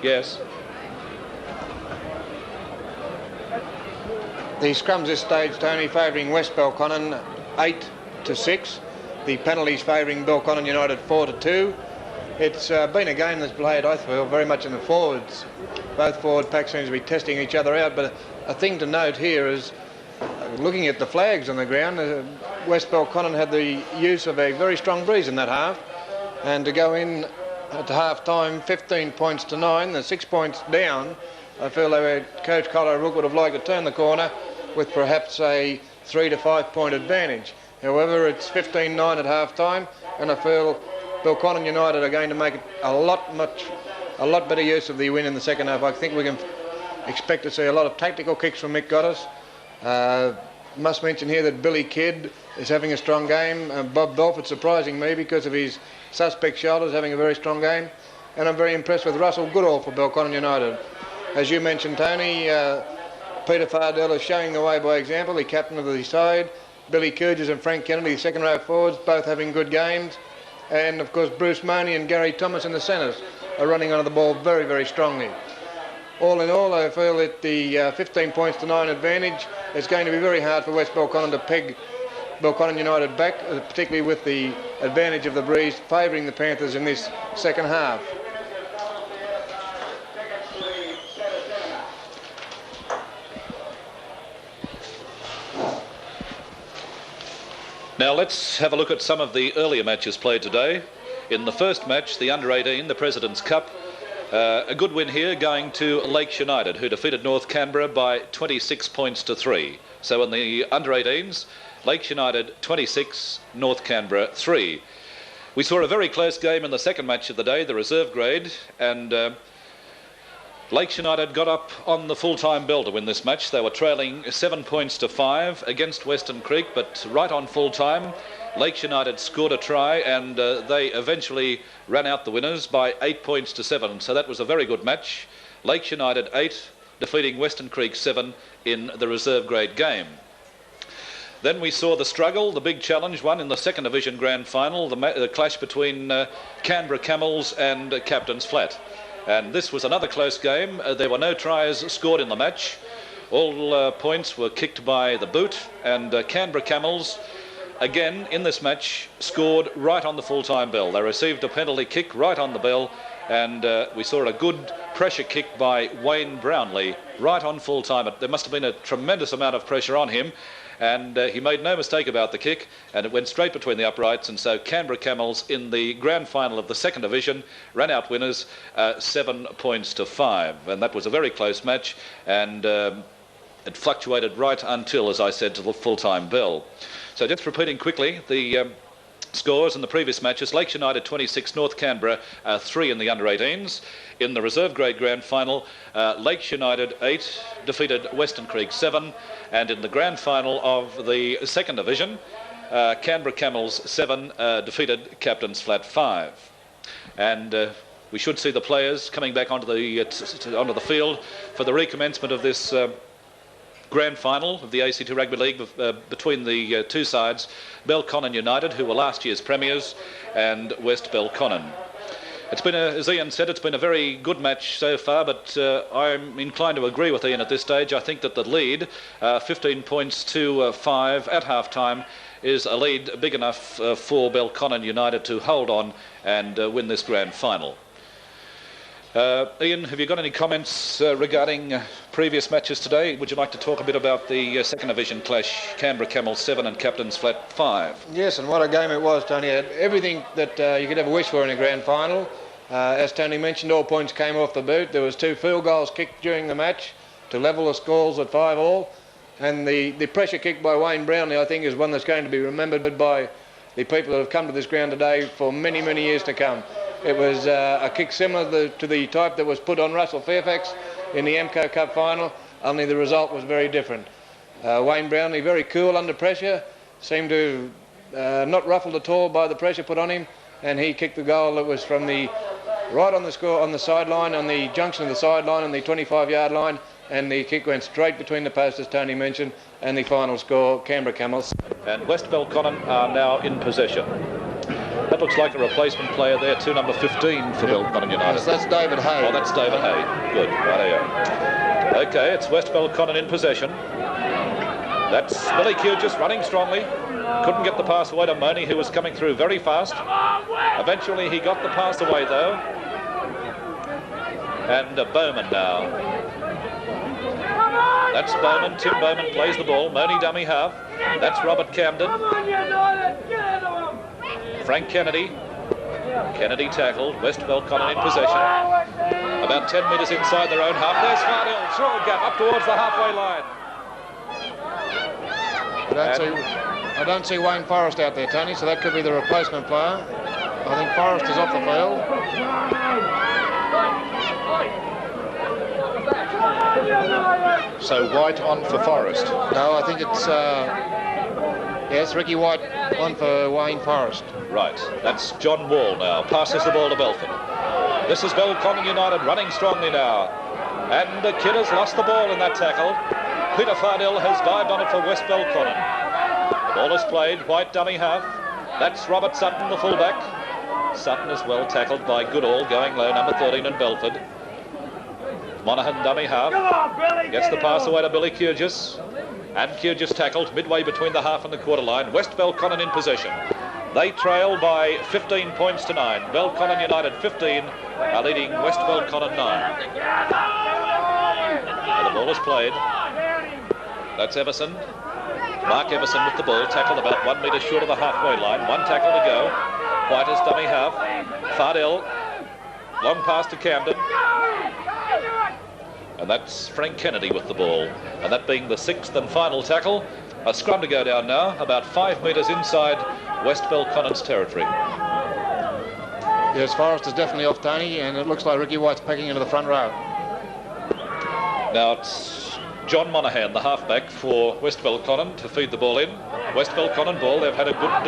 Yes. The scrums this stage, Tony, favouring West Belconnen 8-6. The penalties favouring Belconnen United 4-2. It's been a game that's played, I feel, very much in the forwards. Both forward packs seem to be testing each other out, but a thing to note here is, looking at the flags on the ground, West Belconnen had the use of a very strong breeze in that half, and to go in at half-time 15 points to 9, the 6 points down, I feel Coach Collo Rook would have liked to turn the corner with perhaps a 3 to 5 point advantage. However, it's 15-9 at half-time, and I feel Belconnen United are going to make a lot better use of the win in the second half. I think we can expect to see a lot of tactical kicks from Mick Goddess. Must mention here that Billy Kidd is having a strong game. Bob Belford surprising me because of his suspect shoulders, having a very strong game. And I'm very impressed with Russel Goodall for Belconnen United. As you mentioned, Tony, Peter Fardell is showing the way by example, the captain of the side. Billy Cujes and Frank Kennedy, the second row forwards, both having good games. And of course Bruce Monie and Gary Thomas in the centres are running onto the ball very, very strongly. all in all, I feel that the 15 points to 9 advantage is going to be very hard for West Belconnen to peg Belconnen United back, particularly with the advantage of the breeze favouring the Panthers in this second half. Now let's have a look at some of the earlier matches played today. In the first match, the under-18, the President's Cup, a good win here going to Lakes United, who defeated North Canberra by 26 points to 3. So in the under-18s, Lakes United 26, North Canberra 3. We saw a very close game in the second match of the day, the reserve grade, and Lakes United got up on the full-time bell to win this match. They were trailing 7 points to 5 against Western Creek, but right on full-time, Lakes United scored a try, and they eventually ran out the winners by 8 points to 7. So that was a very good match. Lakes United 8, defeating Western Creek 7 in the reserve grade game. Then we saw the struggle, the big challenge one in the second division grand final, the clash between Canberra Camels and Captain's Flat. And this was another close game. There were no tries scored in the match. All points were kicked by the boot, and Canberra Camels, again in this match, scored right on the full-time bell. They received a penalty kick right on the bell, and we saw a good pressure kick by Wayne Brownlee right on full-time. There must have been a tremendous amount of pressure on him, and he made no mistake about the kick, and it went straight between the uprights. And so Canberra Camels in the grand final of the second division ran out winners 7 points to 5, and that was a very close match, and it fluctuated right until, as I said, to the full-time bell. So just repeating quickly the scores in the previous matches: Lakes United 26, North Canberra 3 in the under-18s. In the reserve grade grand final, Lakes United 8 defeated Western Creek 7, and in the grand final of the second division, Canberra Camels 7 defeated Captain's Flat 5. And we should see the players coming back onto the field for the recommencement of this grand final of the ACT Rugby League between the two sides, Belconnen United, who were last year's premiers, and West Belconnen. It's been, as Ian said, it's been a very good match so far, but I'm inclined to agree with Ian at this stage. I think that the lead, 15 points to 5 at half-time, is a lead big enough for Belconnen United to hold on and win this grand final. Ian, have you got any comments regarding previous matches today? Would you like to talk a bit about the second division clash, Canberra Camels 7 and Captain's Flat 5? Yes, and what a game it was, Tony. It had everything that you could ever wish for in a grand final. As Tony mentioned, all points came off the boot. There was 2 field goals kicked during the match to level the scores at 5-all. And the pressure kick by Wayne Brownlee, I think, is one that's going to be remembered by the people that have come to this ground today for many, many years to come. It was a kick similar to the type that was put on Russel Fairfax in the MCO Cup final, only the result was very different. Wayne Brownlee, very cool under pressure, seemed to not ruffled at all by the pressure put on him, and he kicked the goal that was from the right on the score on the sideline, on the junction of the sideline on the 25-yard line, and the kick went straight between the posts, as Tony mentioned, and the final score, Canberra Camels. And West Belconnen are now in possession. That looks like a replacement player there, to number 15 for Belconnen United. Yes, that's David Hay. Oh, that's David Hay. Good, right. Okay, it's West Belconnen in possession. That's Billy Cujes running strongly. Couldn't get the pass away to Monie, who was coming through very fast. Eventually he got the pass away though. And Bowman now. That's Bowman. Tim Bowman plays the ball. Monie dummy half. That's Robert Camden. Frank Kennedy. Kennedy tackled. West Belconnen in possession. About 10 metres inside their own half. There's Fardell. Throw a gap up towards the halfway line. I don't see Wayne Forrest out there, Tony, so that could be the replacement player. I think Forrest is off the field. So White on for Forrest? No, I think it's yes, Ricky White on for Wayne Forrest. Right, that's John Wall now. Passes the ball to Belford. This is Belconnen United running strongly now. And the kid has lost the ball in that tackle. Peter Fardell has dived on it for West Belconnen. The ball is played, White dummy half. That's Robert Sutton, the fullback. Sutton is well tackled by Goodall, going low, number 13 in Belford. Monaghan dummy half. Gets the pass away to Billy Cujes. And Cujes tackled midway between the half and the quarter line. West Belconnen in possession. They trail by 15 points to 9. Belconnen United 15 are leading West Belconnen 9. The ball is played. That's Everson. Mark Everson with the ball, tackled about 1 metre short of the halfway line. One tackle to go. White as dummy half. Fardell. Long pass to Camden. And that's Frank Kennedy with the ball. And that being the 6th and final tackle. A scrum to go down now, about 5 metres inside West Belconnen's territory. Yes, Forrest is definitely off, Tony, and it looks like Ricky White's packing into the front row. Now it's John Monaghan, the halfback for West Belconnen, to feed the ball in. West Belconnen ball. They've had a good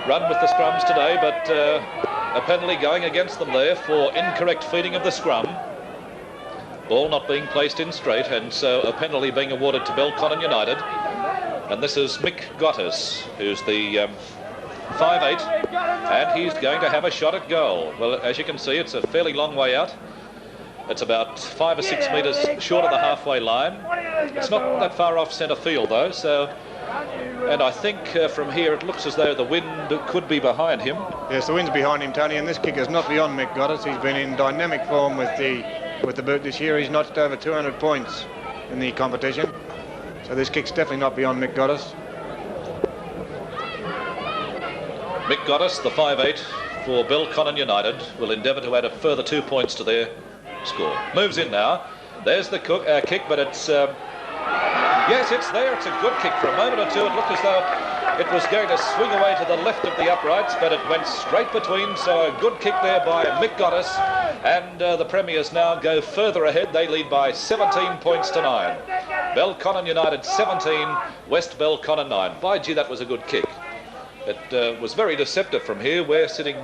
run with the scrums today, but a penalty going against them there for incorrect feeding of the scrum. Ball not being placed in straight, and so a penalty being awarded to Belconnen United. And this is Mick Gottis, who's the 5'8", and he's going to have a shot at goal. Well, as you can see, it's a fairly long way out. It's about 5 or 6 metres short of the halfway line. It's not that far off centre field, though, so... And I think from here it looks as though the wind could be behind him. Yes, the wind's behind him, Tony, and this kick is not beyond Mick Gottis. He's been in dynamic form with the boot this year. He's notched over 200 points in the competition. So this kick's definitely not beyond Mick Gottis. Mick Gottis, the 5'8", for Belconnen United, will endeavour to add a further 2 points to their score. Moves in now. There's the kick, but it's... yes, it's there. It's a good kick. For a moment or two, it looked as though it was going to swing away to the left of the uprights, but it went straight between, so a good kick there by Mick Gottis. And the Premiers now go further ahead. They lead by 17 points to 9. Belconnen United 17, West Belconnen 9. By gee, that was a good kick. It was very deceptive from here. We're sitting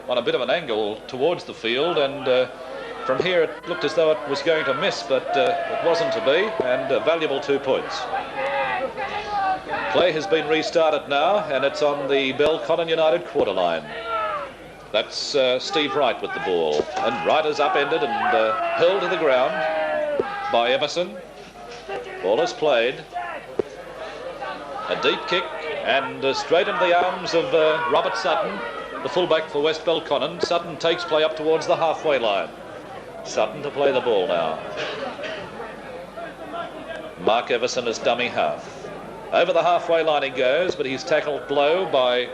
on a bit of an angle towards the field, and from here it looked as though it was going to miss, but it wasn't to be, and a valuable 2 points. Play has been restarted now, and it's on the Belconnen United quarter line. That's Steve Wright with the ball, and Wright is upended and hurled to the ground by Everson. Ball is played. A deep kick, and straight into the arms of Robert Sutton, the fullback for West Belconnen. Sutton takes play up towards the halfway line. Sutton to play the ball now. Mark Everson is dummy half. Over the halfway line he goes, but he's tackled low by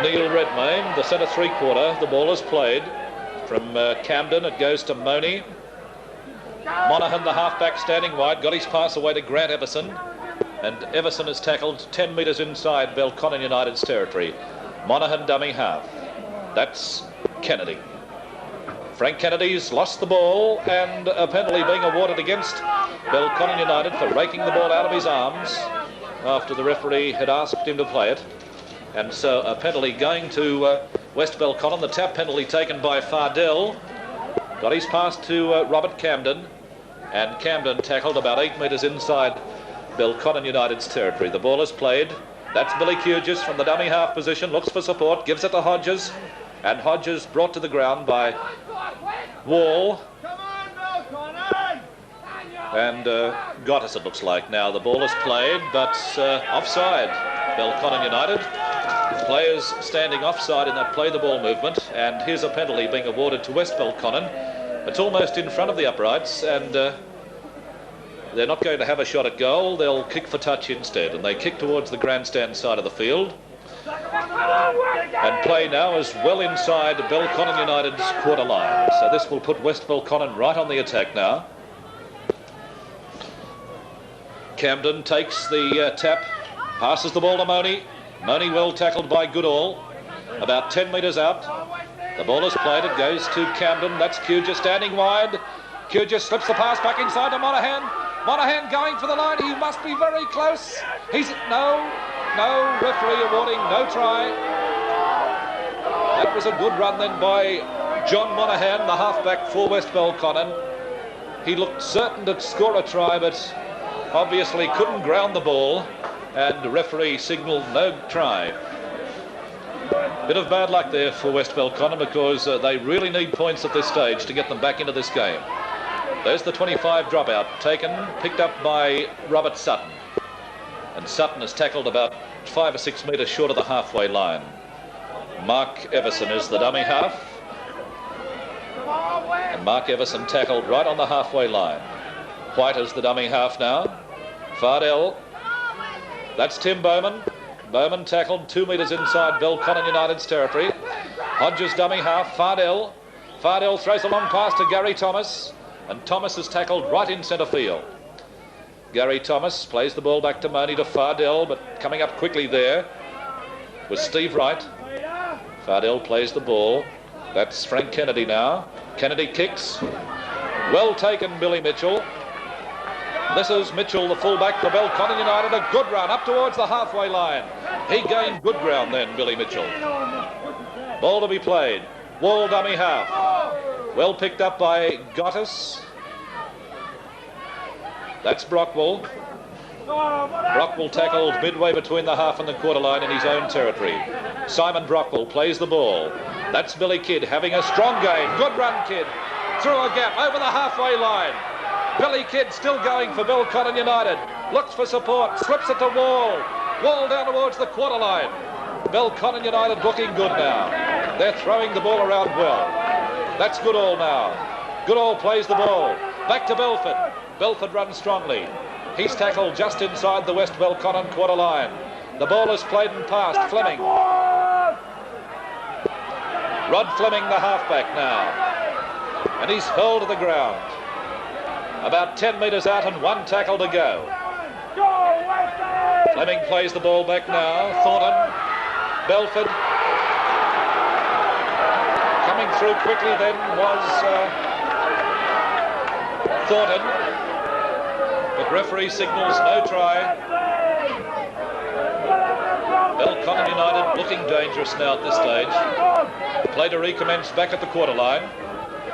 Neil Redmayne, the centre three-quarter. The ball is played from Camden. It goes to Monie. Monaghan, the halfback, standing wide, got his pass away to Grant Everson, and Everson is tackled 10 metres inside Belconnen United's territory. Monaghan dummy half. That's Kennedy. Frank Kennedy's lost the ball, and a penalty being awarded against Belconnen United for raking the ball out of his arms after the referee had asked him to play it. And so a penalty going to West Belconnen. The tap penalty taken by Fardell. Got his pass to Robert Camden, and Camden tackled about 8 metres inside Belconnen United's territory. The ball is played. That's Billy Cujes from the dummy half position, looks for support, gives it to Hodges, and Hodges brought to the ground by Wall. And Gottis, it looks like now. The ball is played, but offside. Belconnen United. Players standing offside in that play the ball movement, and here's a penalty being awarded to West Belconnen. It's almost in front of the uprights, and they're not going to have a shot at goal. They'll kick for touch instead, and they kick towards the grandstand side of the field. And play now is well inside Belconnen United's quarter line. So this will put West Belconnen right on the attack now. Camden takes the tap, passes the ball to Monie. Monie well tackled by Goodall, about 10 metres out. The ball is played, it goes to Camden. That's Cujes standing wide. Cujes slips the pass back inside to Monaghan. Monaghan going for the line. He must be very close. He's no referee awarding no try. That was a good run then by John Monaghan, the halfback for West Belconnen. He looked certain to score a try, but obviously couldn't ground the ball, and the referee signalled no try. Bit of bad luck there for West Belconnen because they really need points at this stage to get them back into this game. There's the 25 dropout, picked up by Robert Sutton. And Sutton is tackled about 5 or 6 metres short of the halfway line. Mark Everson is the dummy half. And Mark Everson tackled right on the halfway line. White is the dummy half now. Fardell. That's Tim Bowman. Bowman tackled 2 metres inside Belconnen United's territory. Hodges dummy half, Fardell. Fardell throws a long pass to Gary Thomas, and Thomas is tackled right in centre field. Gary Thomas plays the ball back to Monie to Fardell, but coming up quickly there was Steve Wright. Fardell plays the ball. That's Frank Kennedy now. Kennedy kicks. Well taken, Billy Mitchell. This is Mitchell, the fullback for Belconnen United. A good run up towards the halfway line. He gained good ground then, Billy Mitchell. Ball to be played. Wall dummy half. Well picked up by Gottis. That's Brockwell. Brockwell tackled midway between the half and the quarter line in his own territory. Simon Brockwell plays the ball. That's Billy Kidd having a strong game. Good run, Kidd. Through a gap over the halfway line. Billy Kidd still going for Belconnen United. Looks for support, slips it to Wall. Wall down towards the quarter line. Belconnen United looking good now. They're throwing the ball around well. That's Goodall now. Goodall plays the ball. Back to Belford. Belford runs strongly. He's tackled just inside the West Belconnen quarter line. The ball is played and passed. Fleming. Rod Fleming, the halfback now. And he's hurled to the ground. About 10 metres out and 1 tackle to go. Fleming plays the ball back now. Thornton. Belford. Coming through quickly then was Thornton. But referee signals no try. Belconnen United looking dangerous now at this stage. Play to recommence back at the quarter line.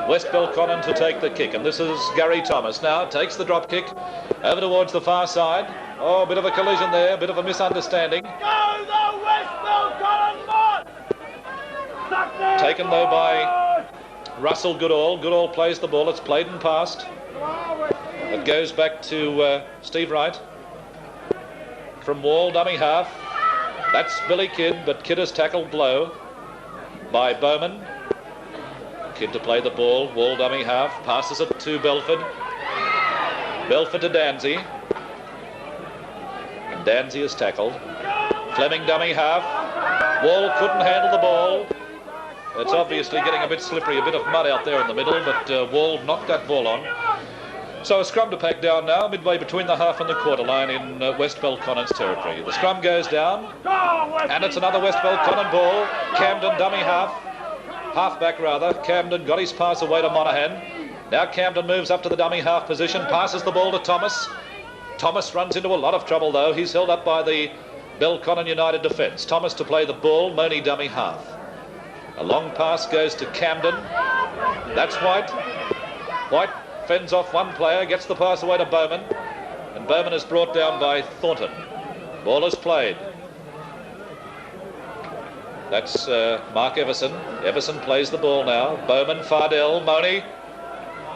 West Belconnen to take the kick, and this is Gary Thomas now, takes the drop kick over towards the far side. Oh, a bit of a collision there, a bit of a misunderstanding. Go the West Belconnen Mods! Taken though by Russel Goodall. Goodall plays the ball, it's played and passed. It goes back to Steve Wright. From Wall, dummy half. That's Billy Kidd, but Kidd is tackled low by Bowman. Kidd to play the ball, Wall dummy half, passes it to Belford. Belford to Dansey. And Dansey is tackled. Fleming dummy half. Wall couldn't handle the ball. It's obviously getting a bit slippery, a bit of mud out there in the middle, but Wall knocked that ball on. So a scrum to pack down now, midway between the half and the quarter line in West Belconnen's territory. The scrum goes down, and it's another West Belconnen ball. Camden dummy half. Halfback rather. Camden got his pass away to Monahan. Now Camden moves up to the dummy half position, passes the ball to Thomas. Thomas runs into a lot of trouble though. He's held up by the Belconnen United defence. Thomas to play the ball, Monie dummy half. A long pass goes to Camden. That's White. White fends off one player, gets the pass away to Bowman. And Bowman is brought down by Thornton. Ball is played. That's Mark Everson. Everson plays the ball now. Bowman, Fardell, Monie.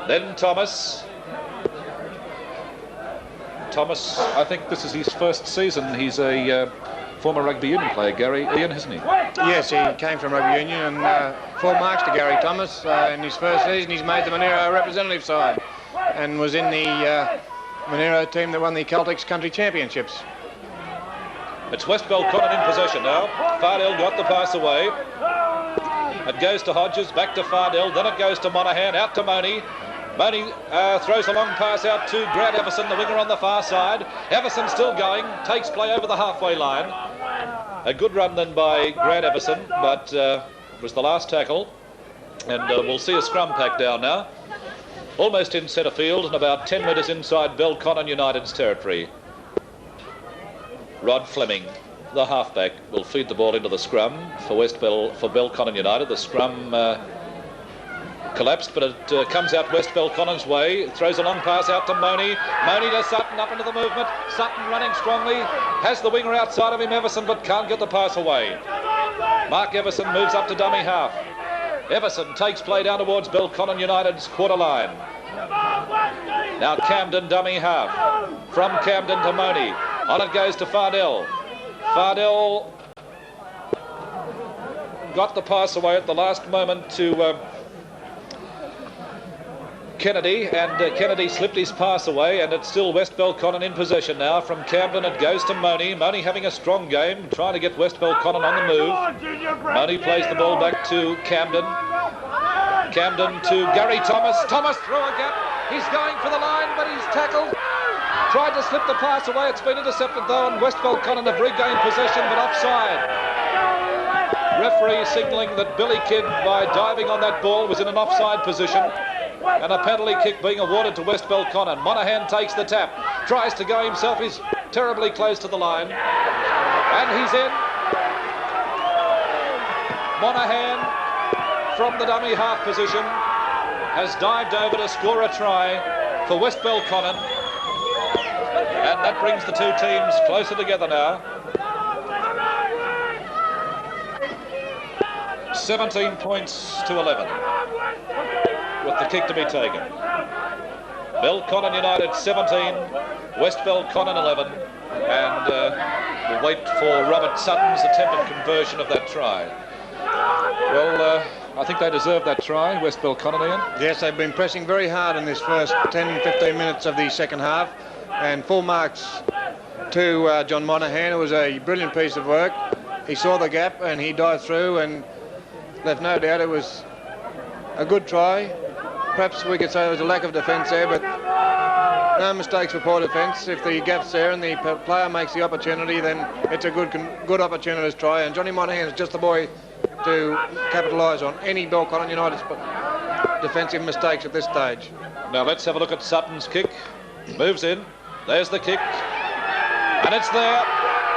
Then Thomas. Thomas, I think this is his first season. He's a former rugby union player, Gary Ian, isn't he? Yes, he came from rugby union and 4 marks to Gary Thomas. In his first season, he's made the Monero representative side and was in the Monero team that won the Celtics Country Championships. It's West Belconnen in possession now. Fardell got the pass away. It goes to Hodges, back to Fardell, then it goes to Monahan, out to Monie. Monie throws a long pass out to Grant Everson, the winger on the far side. Everson still going, takes play over the halfway line. A good run then by Grant Everson, but it was the last tackle. And we'll see a scrum pack down now. Almost in centre field and about 10 metres inside Belconnen United's territory. Rod Fleming, the halfback, will feed the ball into the scrum for Belconnen United. The scrum collapsed, but it comes out West Belconnen's way. It throws a long pass out to Monie. Monie to Sutton, up into the movement. Sutton running strongly. Has the winger outside of him, Everson, but can't get the pass away. Mark Everson moves up to dummy half. Everson takes play down towards Belconnen United's quarter line. Now Camden dummy half. From Camden to Monie. On it goes to Fardell. Fardell got the pass away at the last moment to Kennedy, and Kennedy slipped his pass away, and it's still West Belconnen in possession now. From Camden it goes to Monie. Monie having a strong game, trying to get West Belconnen on the move. Monie plays the ball back to Camden. Camden to Gary Thomas. Thomas through a gap. He's going for the line, but he's tackled. Tried to slip the pass away. It's been intercepted though, and West Belconnen have regained possession, but offside. Referee signalling that Billy Kidd, by diving on that ball, was in an offside position. And a penalty kick being awarded to West Belconnen. Monahan takes the tap, tries to go himself, he's terribly close to the line, and he's in. Monahan, from the dummy half position, has dived over to score a try for West Belconnen, and that brings the two teams closer together now. 17 points to 11. With the kick to be taken. Belconnen United 17, West Belconnen 11, and we'll wait for Robert Sutton's attempted conversion of that try. Well, I think they deserve that try, West Belconnen, Ian. Yes, they've been pressing very hard in this first 10-15 minutes of the second half, and full marks to John Monahan. It was a brilliant piece of work. He saw the gap and he dived through, and left no doubt it was a good try. Perhaps we could say there was a lack of defence there, but no mistakes for poor defence. If the gap's there and the player makes the opportunity, then it's a good opportunity to try. And Johnny Monahan is just the boy to capitalise on any Belconnen United defensive mistakes at this stage. Now let's have a look at Sutton's kick. Moves in. There's the kick. And it's there.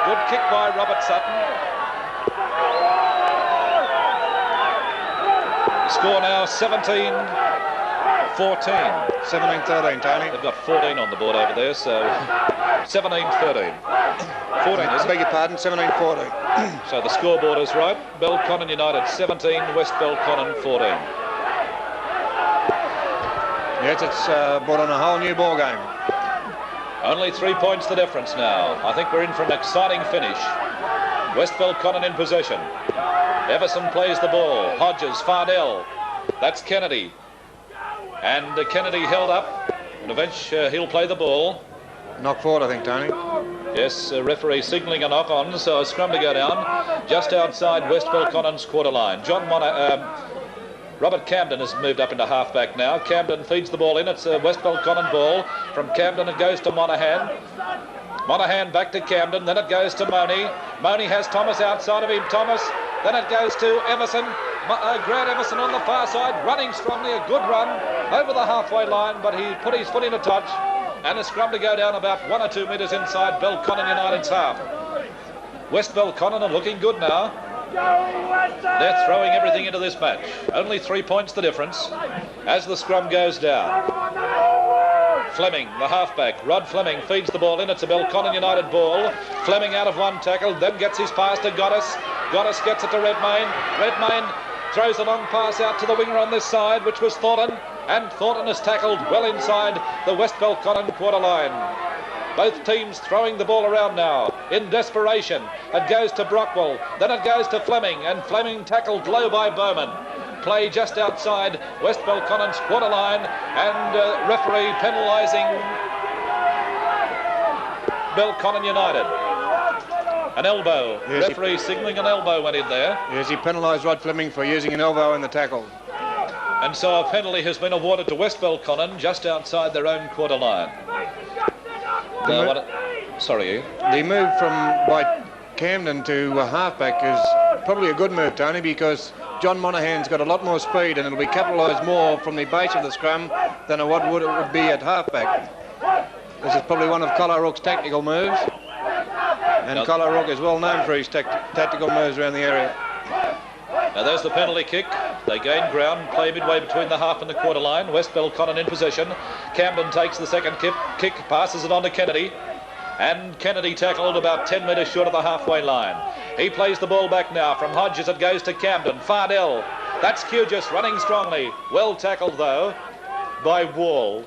Good kick by Robert Sutton. Score now 17-14. 17-13, Tony. They've got 14 on the board over there, so 17-13. 14, I beg your pardon, 17-14. So the scoreboard is right. Belconnen United 17, West Belconnen 14. Yes, it's brought on a whole new ball game. Only 3 points the difference now. I think we're in for an exciting finish. West Belconnen in possession. Everson plays the ball. Hodges, Fardell. That's Kennedy. And Kennedy held up. And eventually he'll play the ball. Knock forward, I think, Tony. Yes, referee signalling a knock on, so a scrum to go down just outside West Belconnen's quarter line. Robert Camden has moved up into halfback now. Camden feeds the ball in. It's a West Belconnen ball. From Camden it goes to Monahan. Monahan back to Camden. Then it goes to Monie. Monie has Thomas outside of him. Thomas. Then it goes to Everson. Grant Everson on the far side, running strongly. A good run over the halfway line, but he put his foot in a touch. And a scrum to go down about 1 or 2 metres inside Belconnen United's half. West Belconnen are looking good now. They're throwing everything into this match. Only 3 points the difference as the scrum goes down. Fleming, the halfback. Rod Fleming feeds the ball in. It's a Belconnen United ball. Fleming out of one tackle, then gets his pass to Goddess. Goddess gets it to Redmayne. Redmayne throws a long pass out to the winger on this side, which was Thornton. And Thornton is tackled well inside the West Belconnen quarter line. Both teams throwing the ball around now in desperation. It goes to Brockwell, then it goes to Fleming, and Fleming tackled low by Bowman. Play just outside West Belconnen's quarter line, and referee penalising Belconnen United. An elbow. Yes, referee signalling an elbow went in there. Yes, he penalised Rod Fleming for using an elbow in the tackle. And so a penalty has been awarded to West Belconnen just outside their own quarter line. Sorry. The move by Camden to halfback is probably a good move, Tony, because John Monahan's got a lot more speed and it'll be capitalised more from the base of the scrum than it would be at halfback. This is probably one of Collar-Rook's tactical moves, and Collar-Rook is well known for his tactical moves around the area. Now there's the penalty kick. They gain ground, play midway between the half and the quarter line. West Belconnen in possession. Camden takes the second kick, passes it on to Kennedy. And Kennedy tackled about 10 metres short of the halfway line. He plays the ball back now. From Hodges it goes to Camden. Fardell. That's Cujes running strongly. Well tackled though by Wall.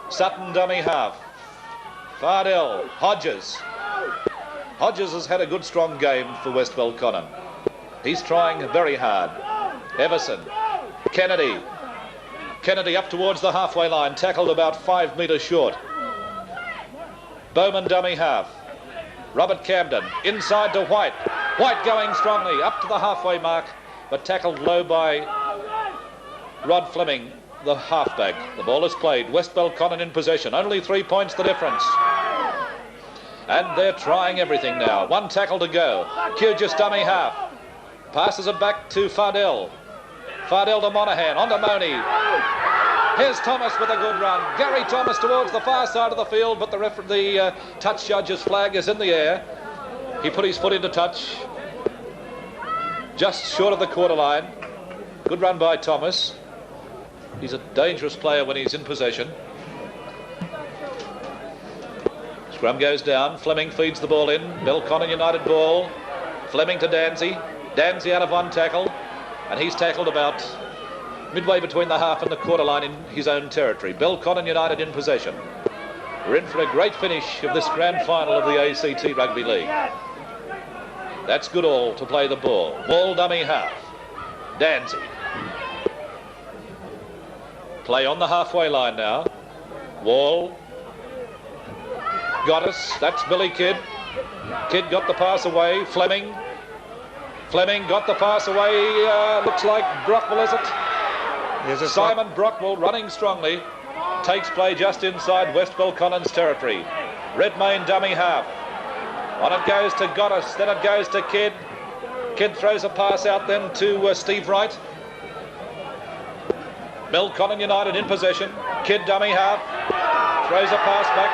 Sutton dummy half. Fardell. Hodges. Hodges has had a good strong game for West Belconnen. He's trying very hard. Everson. Kennedy. Kennedy up towards the halfway line. Tackled about 5 metres short. Bowman dummy half. Robert Camden inside to White. White going strongly up to the halfway mark, but tackled low by Rod Fleming, the halfback. The ball is played. West Belconnen in possession. Only 3 points the difference. And they're trying everything now. 1 tackle to go. Cujes dummy half. Passes it back to Fardell. Fardell to Monahan. On to Monie. Here's Thomas with a good run. Gary Thomas towards the far side of the field, but the touch judge's flag is in the air. He put his foot into touch just short of the quarter line. Good run by Thomas. He's a dangerous player when he's in possession. Scrum goes down. Fleming feeds the ball in. Belconnen United ball. Fleming to Dansey. Dansey out of 1 tackle, and he's tackled about midway between the half and the quarter line in his own territory. Belconnen United in possession. We're in for a great finish of this grand final of the ACT Rugby League. That's Goodall to play the ball. Wall dummy half. Dansey. Play on the halfway line now. Wall. Got us. That's Billy Kidd. Kidd got the pass away. Fleming. Fleming got the pass away. Looks like Brockwell, is it? Yes, Simon Brockwell running strongly. Takes play just inside West Belconnen's territory. Redmayne dummy half. On it goes to Goddess. Then it goes to Kidd. Kidd throws a pass out then to Steve Wright. Belconnen United in possession. Kidd dummy half. Throws a pass back.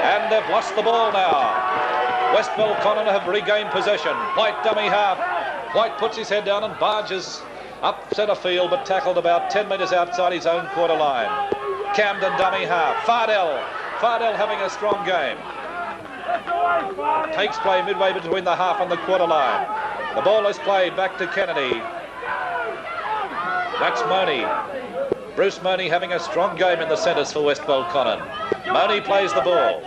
And they've lost the ball now. West Belconnen have regained possession. White dummy half. White puts his head down and barges up centre field, but tackled about 10 metres outside his own quarter line. Camden dummy half. Fardell. Fardell having a strong game. Takes play midway between the half and the quarter line. The ball is played back to Kennedy. That's Monie. Bruce Monie having a strong game in the centres for West Belconnen. Monie plays the ball.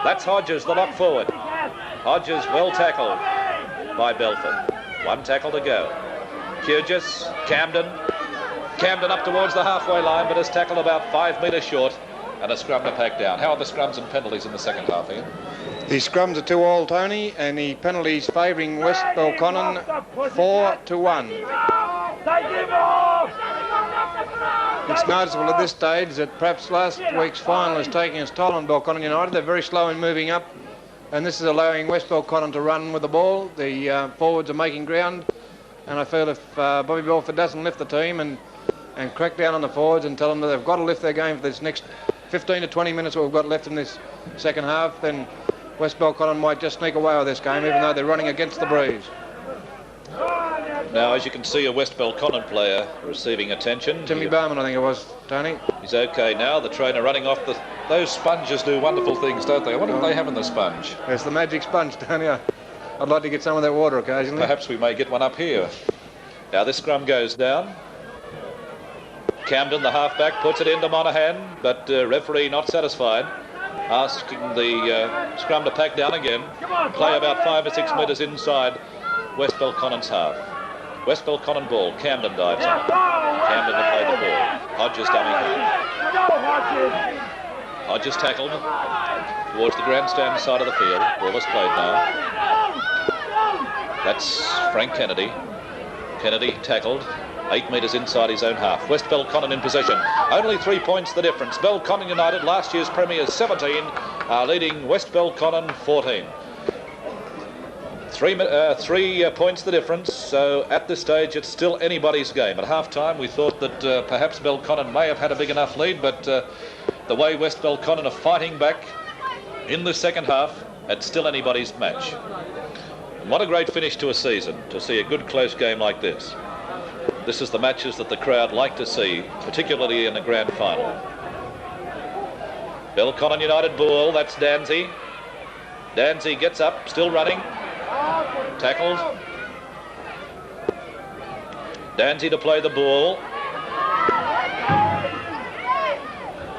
That's Hodges, the lock forward. Hodges well tackled by Belford. 1 tackle to go. Cujes, Camden. Camden up towards the halfway line, but has tackled about 5 metres short, and a scrum to pack down. How are the scrums and penalties in the second half, Ian? The scrums are 2-all, Tony, and the penalties favouring West Belconnen 4-1. It's noticeable at this stage that perhaps last week's final is taking its toll on Belconnen United. They're very slow in moving up, and this is allowing West Belconnen to run with the ball. The forwards are making ground, and I feel if Bobby Belford doesn't lift the team and crack down on the forwards and tell them that they've got to lift their game for this next 15 to 20 minutes what we've got left in this second half, then West Belconnen might just sneak away with this game, even though they're running against the breeze. Now, as you can see, a West Belconnen player receiving attention. Timmy Bowman, I think it was, Tony. He's okay now. The trainer running off the... Those sponges do wonderful things, don't they? I wonder what they have in the sponge. It's the magic sponge, Tony. I'd like to get some of that water occasionally. Perhaps we may get one up here. Now this scrum goes down. Camden, the halfback, puts it into Monahan, but referee not satisfied. Asking the scrum to pack down again. Play about 5 or 6 metres inside West Belconnen's half. West Belconnen ball. Camden dives on it. Camden to play the ball. Hodges dummy half. Hodges tackled towards the grandstand side of the field. Ball is played now. That's Frank Kennedy. Kennedy tackled 8 metres inside his own half. West Belconnen in possession. Only 3 points the difference. Belconnen United, last year's premiers 17, are leading West Belconnen 14. 3 points the difference, so at this stage it's still anybody's game. At half-time we thought that perhaps Belconnen may have had a big enough lead, but the way West Belconnen are fighting back in the second half, it's still anybody's match. And what a great finish to a season, to see a good close game like this. This is the matches that the crowd like to see, particularly in the grand final. Belconnen United ball, that's Dansey. Dansey gets up, still running. Tackled. Dansey to play the ball.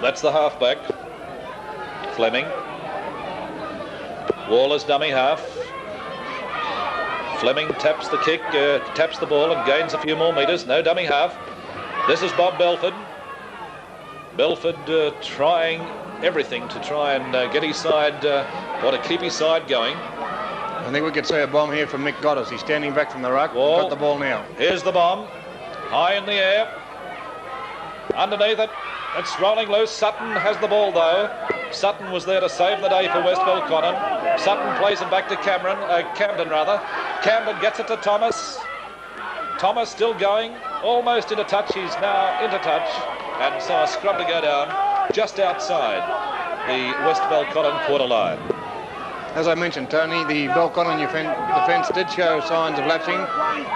That's the halfback. Fleming. Waller's dummy half. Fleming taps the kick, taps the ball and gains a few more metres. No dummy half. This is Bob Belford. Belford trying everything to try and get his side, or to keep his side going. I think we could see a bomb here from Mick Goddess. He's standing back from the ruck. Got the ball now. Here's the bomb. High in the air. Underneath it. It's rolling loose. Sutton has the ball though. Sutton was there to save the day for West Belconnen. Sutton plays it back to Camden rather. Camden gets it to Thomas. Thomas still going. Almost into touch. He's now into touch. And so a scrum to go down just outside the West Belconnen quarter line. As I mentioned, Tony, the Belconnen defence did show signs of lapsing.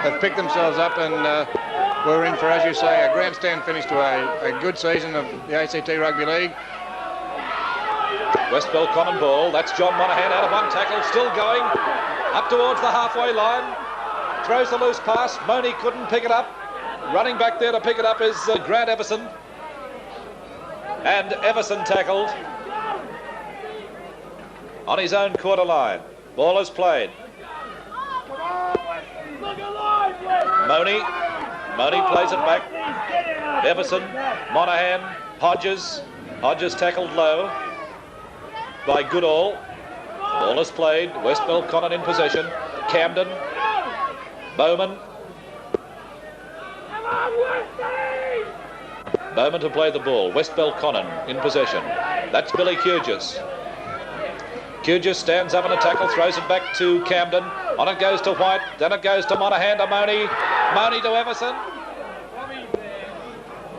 They've picked themselves up and we're in for, as you say, a grandstand finish to a good season of the ACT Rugby League. West Belconnen ball. That's John Monahan out of one tackle. Still going up towards the halfway line. Throws the loose pass. Monie couldn't pick it up. Running back there to pick it up is Grant Everson. And Everson tackled on his own quarter line. Ball is played. Monie plays it back. Everson, Monahan, Hodges. Hodges tackled low by Goodall. Ball is played. West Belconnen in possession. Camden. Bowman. Bowman to play the ball. West Belconnen in possession. That's Billy Cujes. Cujes stands up in a tackle, throws it back to Camden. On it goes to White, then it goes to Monahan to Monie. Monie to Everson.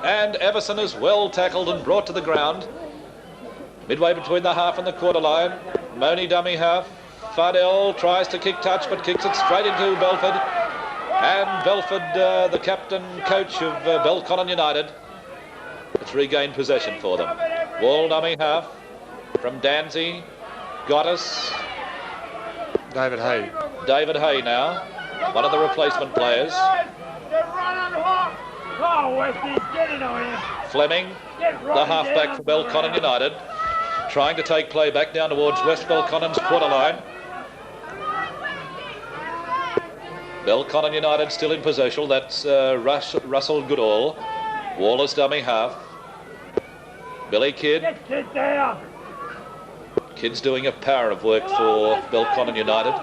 And Everson is well tackled and brought to the ground. Midway between the half and the quarter line. Monie dummy half. Fardell tries to kick touch but kicks it straight into Belford. And Belford, the captain coach of Belconnen United, it's regained possession for them. Wall dummy half from Dansey. Goddess. David Hay. David Hay now, one of the replacement players. Fleming, the halfback for Belconnen United, trying to take play back down towards West Belconnen's quarter line. Belconnen United still in possession. That's Russel Goodall. Waller's dummy half. Billy Kidd. Kidd's doing a power of work for Belconnen United.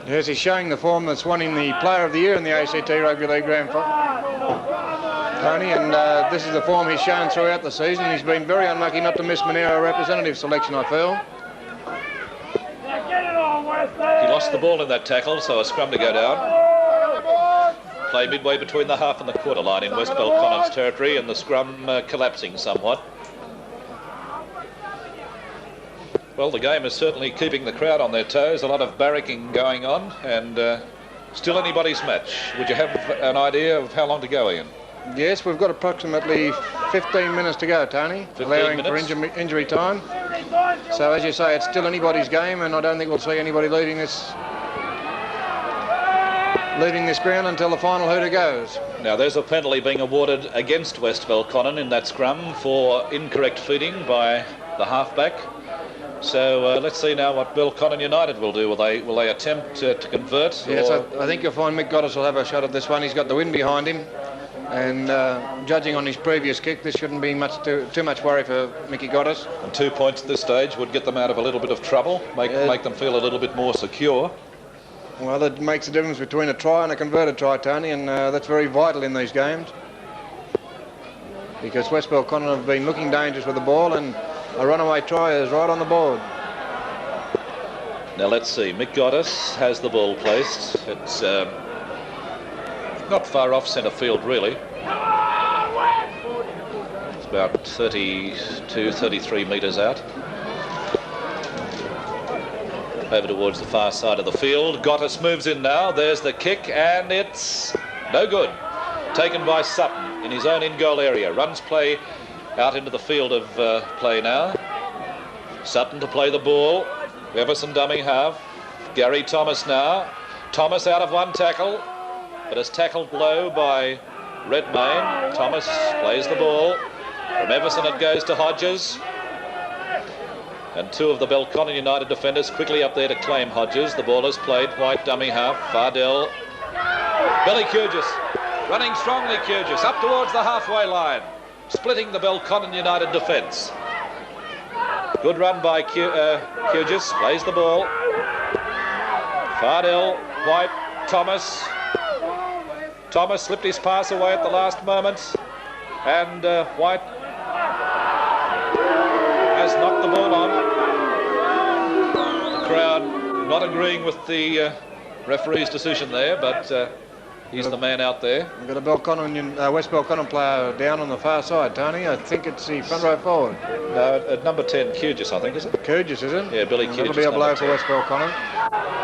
Yes, he's showing the form that's won him the Player of the Year in the ACT Rugby League Grand Final, Tony, and this is the form he's shown throughout the season. He's been very unlucky not to miss Monero representative selection, I feel. He lost the ball in that tackle, so a scrum to go down. Play midway between the half and the quarter line in West Belconnen's territory, and the scrum collapsing somewhat. Well, the game is certainly keeping the crowd on their toes. A lot of barracking going on, and still anybody's match. Would you have an idea of how long to go, Ian? Yes, we've got approximately 15 minutes to go, Tony, allowing for injury time. So, as you say, it's still anybody's game, and I don't think we'll see anybody leaving this ground until the final hooter goes. Now, there's a penalty being awarded against West Belconnen in that scrum for incorrect feeding by the halfback. So let's see now what Belconnen United will do. Will they attempt to convert? Yes, I think you'll find Mick Goddess will have a shot at this one. He's got the wind behind him, and judging on his previous kick, this shouldn't be too much worry for Mickey Goddess. And 2 points at this stage would get them out of a little bit of trouble, make them feel a little bit more secure. Well, that makes a difference between a try and a converted try, Tony, and that's very vital in these games, because West Belconnen have been looking dangerous with the ball, and a runaway try is right on the board. Now let's see. Mick Goddess has the ball placed. It's not far off centre field, really. It's about 32, 33 metres out. Over towards the far side of the field. Goddess moves in now. There's the kick, and it's no good. Taken by Sutton in his own in-goal area. Runs play out into the field of play now. Sutton to play the ball. Everson dummy half. Gary Thomas now. Thomas out of one tackle, but is tackled low by Redmayne. Thomas plays the ball. From Everson it goes to Hodges. And two of the Belconnen United defenders quickly up there to claim Hodges. The ball is played. White dummy half. Fardell. Billy Cujes. Running strongly, Cujes. Up towards the halfway line. Splitting the Belconnen United defence. Good run by Cujes. Plays the ball. Fardell. White. Thomas. Thomas slipped his pass away at the last moment. And White has knocked the ball on. The crowd not agreeing with the referee's decision there, but he's the man out there. We've got a West Belconnen player down on the far side, Tony. I think it's the front row forward. No, at number 10, Cujes, I think, is it? Cujes, is it? Yeah, Billy Cujes. That'll be a blow for West Belconnen.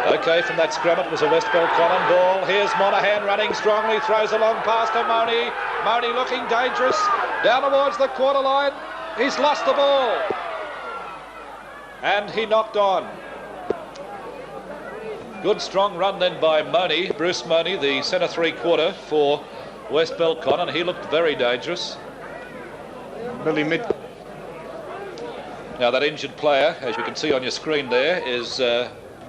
OK, from that scrum, it was a West Belconnen ball. Here's Monahan running strongly, throws a long pass to Monie. Monie looking dangerous. Down towards the quarter line. He's lost the ball. And he knocked on. Good strong run then by Monie, Bruce Monie, the centre three-quarter for West Belconnen. He looked very dangerous. Billy Mick. Now that injured player, as you can see on your screen there, is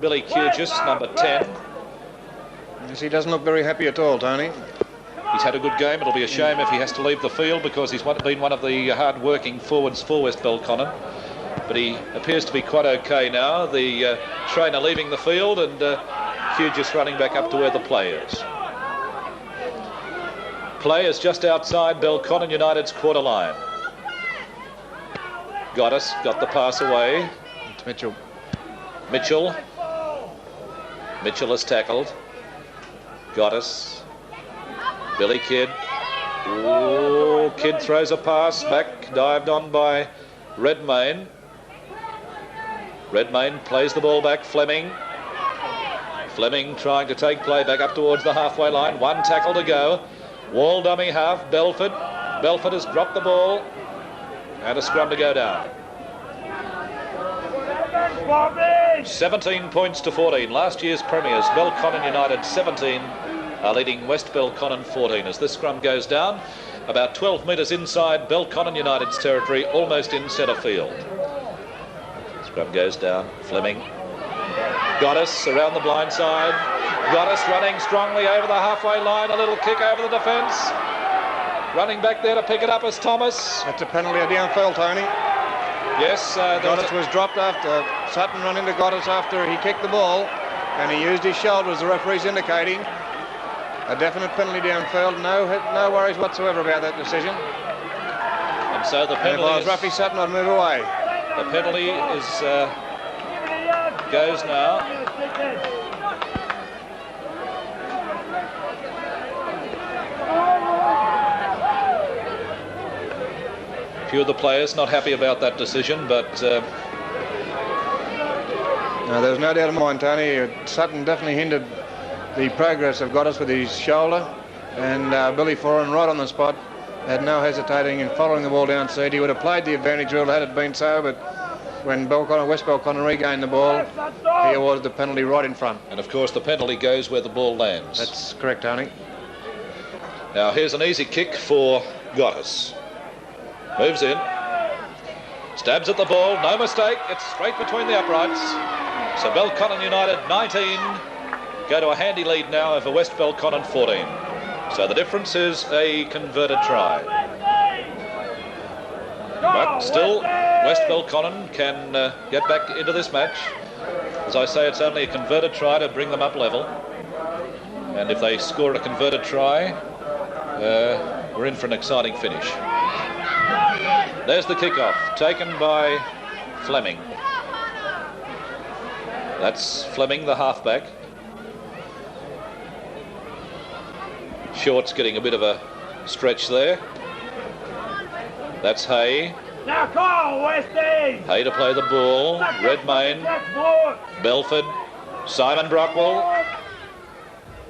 Billy Cujes, number 10. Yes, he doesn't look very happy at all, Tony. He's had a good game. It'll be a shame if he has to leave the field because he's been one of the hard-working forwards for West Belconnen. But he appears to be quite okay now. The trainer leaving the field and Cujes running back up to where the play is. Play is just outside Belconnen United's quarter line. Got the pass away. It's Mitchell. Mitchell is tackled. Got us. Billy Kidd. Ooh, Kidd throws a pass back, dived on by Redmayne. Redmayne plays the ball back. Fleming trying to take play back up towards the halfway line. One tackle to go. Wall dummy half. Belford has dropped the ball. And a scrum to go down. 17 points to 14. Last year's premiers, Belconnen United 17, are leading West Belconnen 14 as this scrum goes down. About 12 metres inside Belconnen United's territory, almost in centre field. Scrum goes down. Fleming. Goddess around the blind side. Goddess running strongly over the halfway line. A little kick over the defence. Running back there to pick it up as Thomas. That's a penalty, a downfield, Tony. Yes. Goddess was dropped after Sutton run into Goddess after he kicked the ball, and he used his shoulder as the referee's indicating. A definite penalty downfield. No worries whatsoever about that decision. And so the penalty. And if I was Roughie Sutton, I'd move away. The penalty goes now. A few of the players not happy about that decision, but no, there's no doubt in mind, Tony. Sutton definitely hindered the progress of Goddess with his shoulder, and Billy Foran right on the spot had no hesitating in following the ball down seat. He would have played the advantage rule had it been so, but when West Belconnen regained the ball, he awarded the penalty right in front. And of course the penalty goes where the ball lands. That's correct, Tony. Now here's an easy kick for Goddess. Moves in. Stabs at the ball. No mistake. It's straight between the uprights. So Belconnen United 19 go to a handy lead now over West Belconnen 14. So the difference is a converted try. But still, West Belconnen can get back into this match. As I say, it's only a converted try to bring them up level. And if they score a converted try, we're in for an exciting finish. There's the kickoff, taken by Fleming. That's Fleming, the halfback. Short's getting a bit of a stretch there. That's Hay. Now call, Westie! Hay to play the ball. Redmayne. Belford. Simon Brockwell.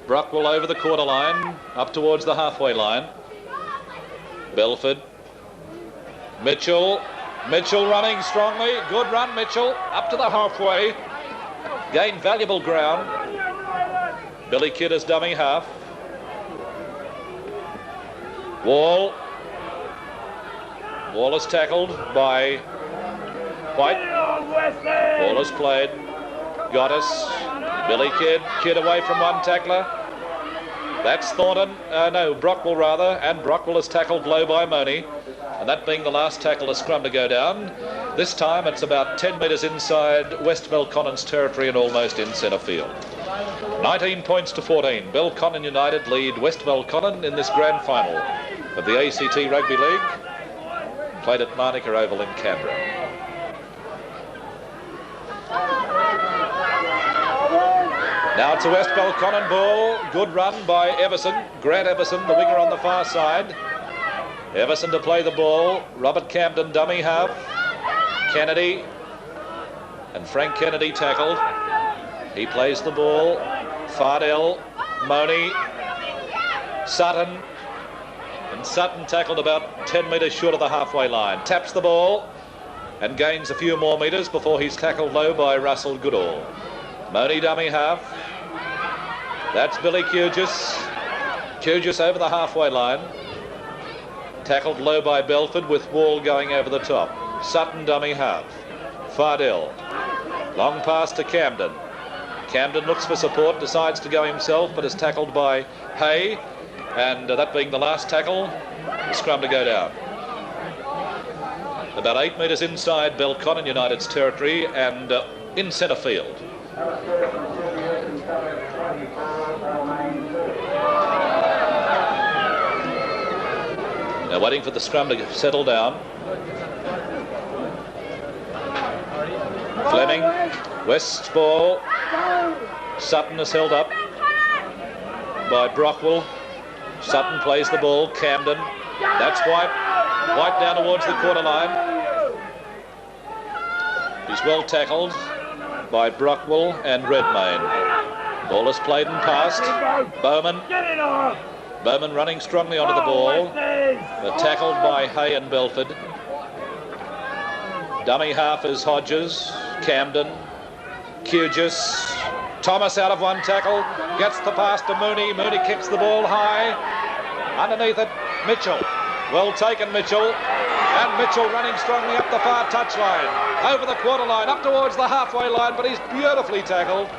Brockwell over the quarter line, up towards the halfway line. Belford. Mitchell running strongly. Good run, Mitchell. Up to the halfway. gained valuable ground. Billy Kidd is dummy half. Wall is tackled by White. Ball is played. Got us. Billy Kidd away from one tackler. That's Thornton. No, Brockwell rather. And Brockwell is tackled low by Monie. And that being the last tackle, a scrum to go down. This time it's about 10 metres inside West Belconnen's territory and almost in centre field. 19 points to 14. Belconnen United lead West Belconnen in this grand final of the ACT Rugby League, played at Maher Oval in Canberra. Now it's a West Belconnen ball. Good run by Everson. Grant Everson, the winger on the far side. Everson to play the ball. Robert Camden, dummy half. Kennedy. And Frank Kennedy tackled. He plays the ball. Fardell. Monie. Sutton. And Sutton tackled about 10 metres short of the halfway line. Taps the ball and gains a few more metres before he's tackled low by Russel Goodall. Monie dummy half. That's Billy Cujes. Cujes over the halfway line. Tackled low by Belford with Wall going over the top. Sutton dummy half. Fardell. Long pass to Camden. Camden looks for support, decides to go himself, but is tackled by Hay. And that being the last tackle, the scrum to go down. About 8 metres inside Belconnen United's territory and in centre field. Now waiting for the scrum to settle down. Fleming, West's ball. Sutton is held up by Brockwell. Sutton plays the ball. Camden. That's White. White down towards the quarter line. He's well tackled by Brockwell and Redmayne. Ball is played and passed. Bowman. Bowman running strongly onto the ball. Tackled by Hay and Belford. Dummy half is Hodges. Camden. Cujes. Thomas out of one tackle. Gets the pass to Monie. Monie kicks the ball high. Underneath it, Mitchell. Well taken, Mitchell. And Mitchell running strongly up the far touchline. Over the quarter line, up towards the halfway line, but he's beautifully tackled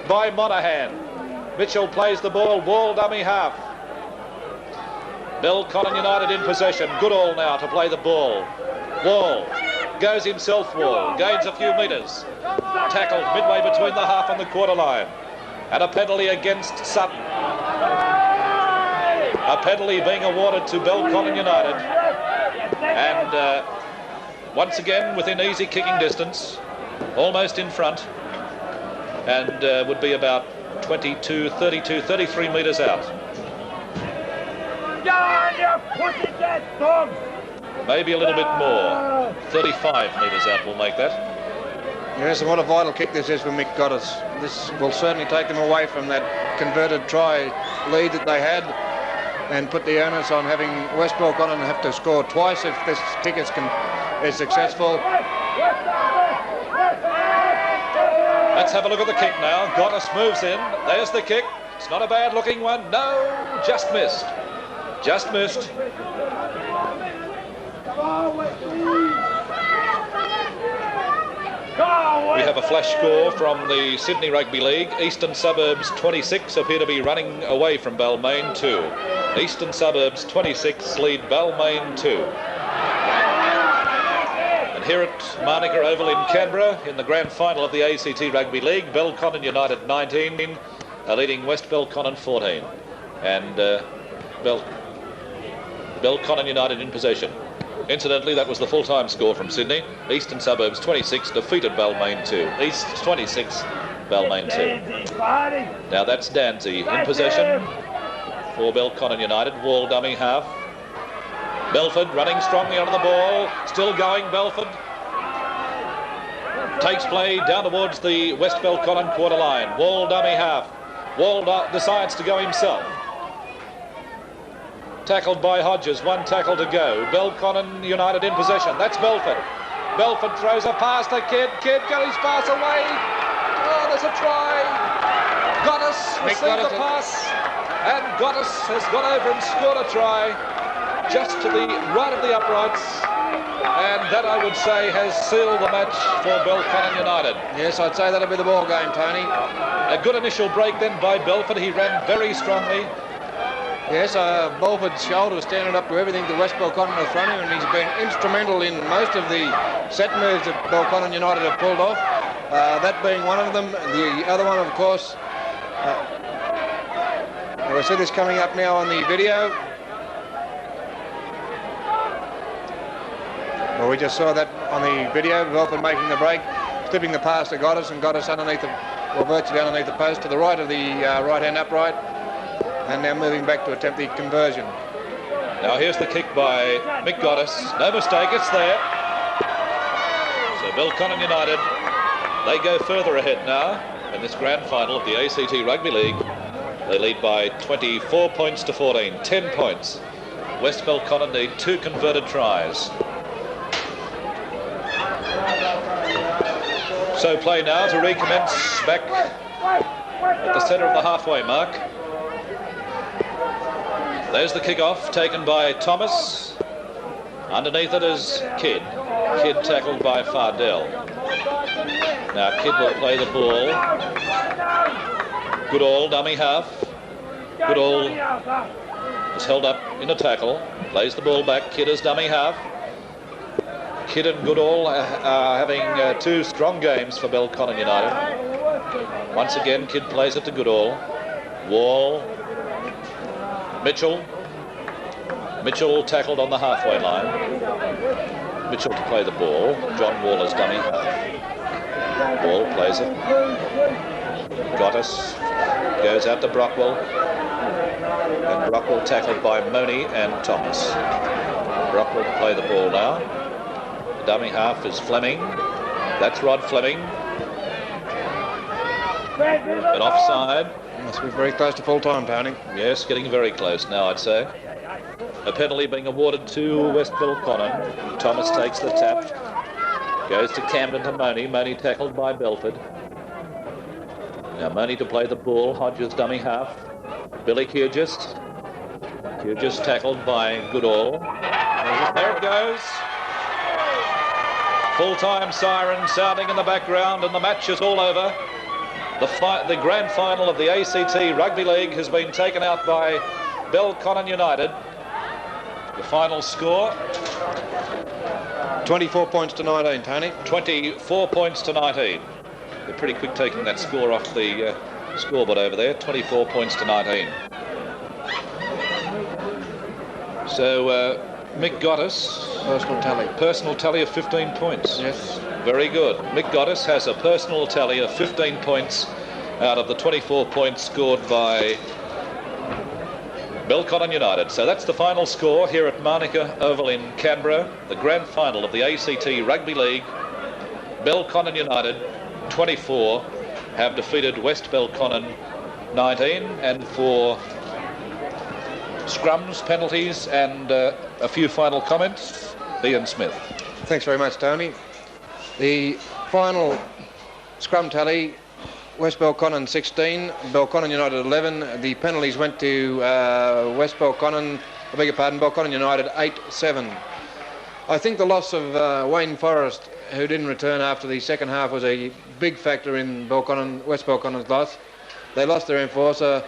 by Monahan. Mitchell plays the ball. Wall dummy half. Belconnen United in possession. Goodall now to play the ball. Wall. Goes himself, Wall. Gains a few metres. Tackled midway between the half and the quarter line. And a penalty against Sutton. A penalty being awarded to Belconnen United. And once again within easy kicking distance. Almost in front. And would be about 22, 32, 33 metres out. Maybe a little bit more. 35 metres out will make that. Yes, and what a vital kick this is for Mick Goddess. This will certainly take them away from that converted try lead that they had and put the onus on having West Belconnen have to score twice if this kick is successful. Let's have a look at the kick now. Goddess moves in. There's the kick. It's not a bad looking one. No, just missed. Just missed. We have a flash score from the Sydney Rugby League. Eastern Suburbs 26 appear to be running away from Balmain 2. Eastern Suburbs 26 lead Balmain 2. And here at Maher Oval in Canberra, in the grand final of the ACT Rugby League, Belconnen United 19 are leading West Belconnen 14. And Belconnen United in possession. Incidentally, that was the full-time score from Sydney. Eastern Suburbs 26 defeated Balmain 2. East 26, Balmain 2. Now that's Dansey in possession for Belconnen United. Wall dummy half. Belford running strongly onto the ball. Still going, Belford. Takes play down towards the West Belconnen quarter line. Wall dummy half. Wall decides to go himself. Tackled by Hodges, one tackle to go. Belconnen United in possession. That's Belford. Belford throws a pass to Kidd. Kidd got his pass away. Oh, there's a try. Goddess received the pass, and Goddess has gone over and scored a try just to the right of the uprights, and that, I would say, has sealed the match for Belconnen United. Yes, I'd say that'll be the ball game, Tony. A good initial break then by Belford. He ran very strongly. Yes, Belford's shoulder standing up to everything that West Belconnen has thrown him, and he's been instrumental in most of the set moves that Belconnen United have pulled off. That being one of them. The other one, of course, we'll see this coming up now on the video. Well, we just saw that on the video. Belford making the break, slipping the pass to Goddess, and Goddess underneath the, well, virtually underneath the post to the right of the right-hand upright, and now moving back to attempt the conversion. Now here's the kick by Mick Goddess. No mistake, it's there. So Belconnen United, they go further ahead now in this grand final of the ACT Rugby League. They lead by 24 points to 14, 10 points. West Belconnen need 2 converted tries. So play now to recommence back at the centre of the halfway mark. There's the kick-off taken by Thomas. Underneath it is Kidd. Kidd tackled by Fardell. Now Kidd will play the ball. Goodall, dummy half. Goodall is held up in a tackle. Plays the ball back. Kidd is dummy half. Kidd and Goodall are having 2 strong games for Belconnen United. Once again, Kidd plays it to Goodall. Wall. Mitchell. Mitchell tackled on the halfway line. Mitchell to play the ball. John Wall is dummy half. Wall plays it. Goddess goes out to Brockwell. And Brockwell tackled by Monie and Thomas. Brockwell to play the ball now. Dummy half is Fleming. That's Rod Fleming. An offside. Must be very close to full time, Tony. Yes, getting very close now, I'd say. A penalty being awarded to West Belconnen. Thomas takes the tap. Goes to Camden to Monie. Monie tackled by Belford. Now Monie to play the ball. Hodges dummy half. Billy Cujes. Cujes tackled by Goodall. There it goes. Full-time siren sounding in the background, and the match is all over. The grand final of the ACT Rugby League has been taken out by Belconnen United. The final score? 24 points to 19, Tony. 24 points to 19. They're pretty quick taking that score off the scoreboard over there. 24 points to 19. So Mick Goddess. Personal tally of 15 points. Yes. Very good. Mick Goddess has a personal tally of 15 points out of the 24 points scored by Belconnen United. So that's the final score here at Manuka Oval in Canberra. The grand final of the ACT Rugby League. Belconnen United 24 have defeated West Belconnen 19, and for scrums, penalties and a few final comments, Ian Smith. Thanks very much, Tony. The final scrum tally, West Belconnen 16, Belconnen United 11. The penalties went to West Belconnen, I beg your pardon, Belconnen United 8-7. I think the loss of Wayne Forrest, who didn't return after the second half, was a big factor in West Belconnen's loss. They lost their enforcer.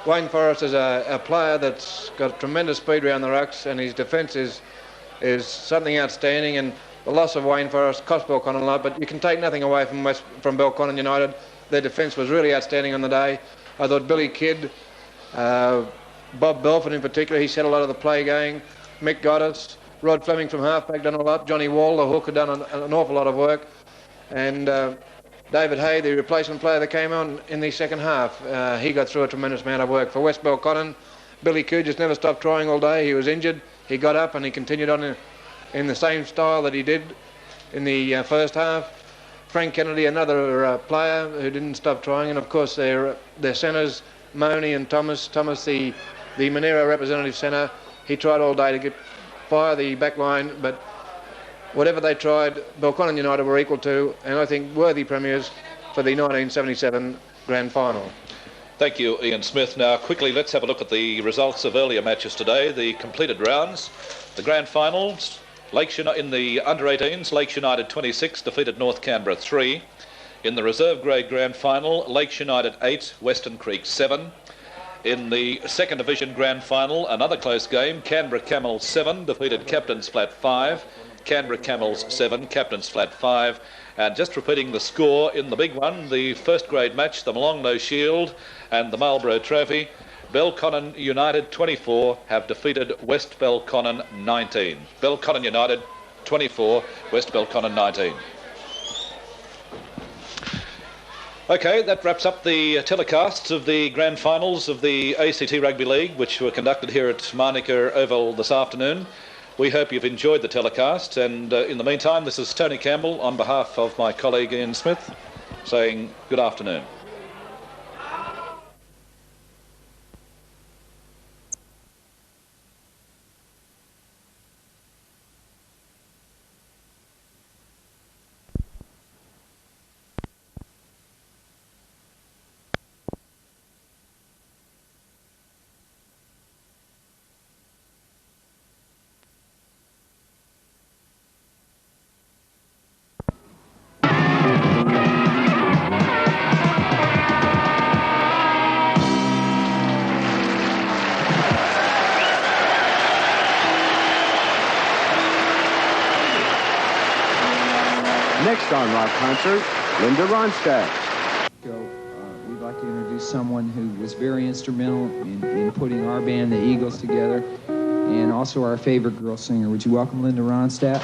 Wayne Forrest is a player that's got tremendous speed around the rucks, and his defence is something outstanding, and the loss of Wayne Forrest cost Belconnen a lot, but you can take nothing away from Belconnen United. Their defence was really outstanding on the day. I thought Billy Kidd, Bob Belford in particular, he set a lot of the play going. Mick Goddess, Rod Fleming from halfback done a lot. Johnny Wall, the hooker, done an awful lot of work. And David Hay, the replacement player that came on in the second half, he got through a tremendous amount of work. For West Belconnen, Billy Cujes never stopped trying all day. He was injured. He got up and he continued on in the same style that he did in the first half. Frank Kennedy, another player who didn't stop trying, and of course their centres, Monie and Thomas. Thomas, the Monero representative centre, he tried all day to fire the back line, but whatever they tried, Belconnen United were equal to, and I think worthy premiers for the 1977 Grand Final. Thank you, Ian Smith. Now, quickly, let's have a look at the results of earlier matches today, the completed rounds. The Grand Finals, in the under-18s, Lakes United 26 defeated North Canberra 3. In the reserve grade Grand Final, Lakes United 8, Western Creek 7. In the second division Grand Final, another close game, Canberra Camels 7 defeated Captain's Flat 5. Canberra Camels 7, Captain's Flat 5. And just repeating the score in the big one, the first grade match, the Molonglo Shield and the Marlborough Trophy, Belconnen United 24 have defeated West Belconnen 19. Belconnen United 24, West Belconnen 19. Okay, that wraps up the telecasts of the grand finals of the ACT Rugby League, which were conducted here at Maher Oval this afternoon. We hope you've enjoyed the telecast, and in the meantime, this is Tony Campbell on behalf of my colleague Ian Smith saying good afternoon. Next on Rock Concert, Linda Ronstadt. We'd like to introduce someone who was very instrumental in putting our band, the Eagles, together, and also our favorite girl singer. Would you welcome Linda Ronstadt?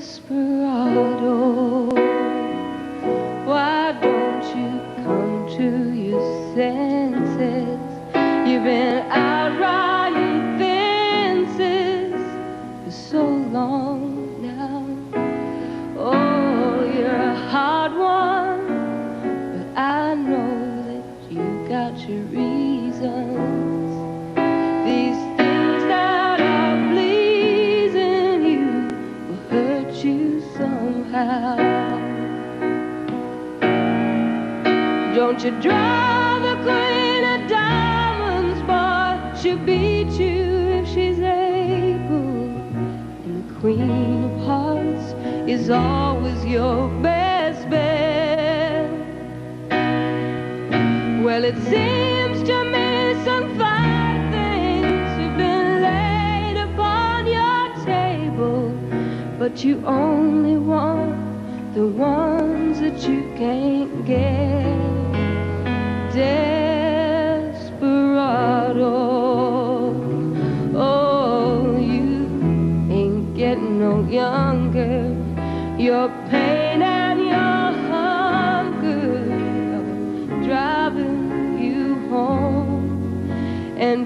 Desperado, why don't you come to your senses? now. Don't you drive the queen of diamonds, boy, she'll beat you if she's able. And the queen of hearts is always your best bet. Well, it seems to me some fine things have been laid upon your table, but you only want the ones that you can't get. Desperado, oh, you ain't getting no younger. Your pain and your hunger are driving you home, and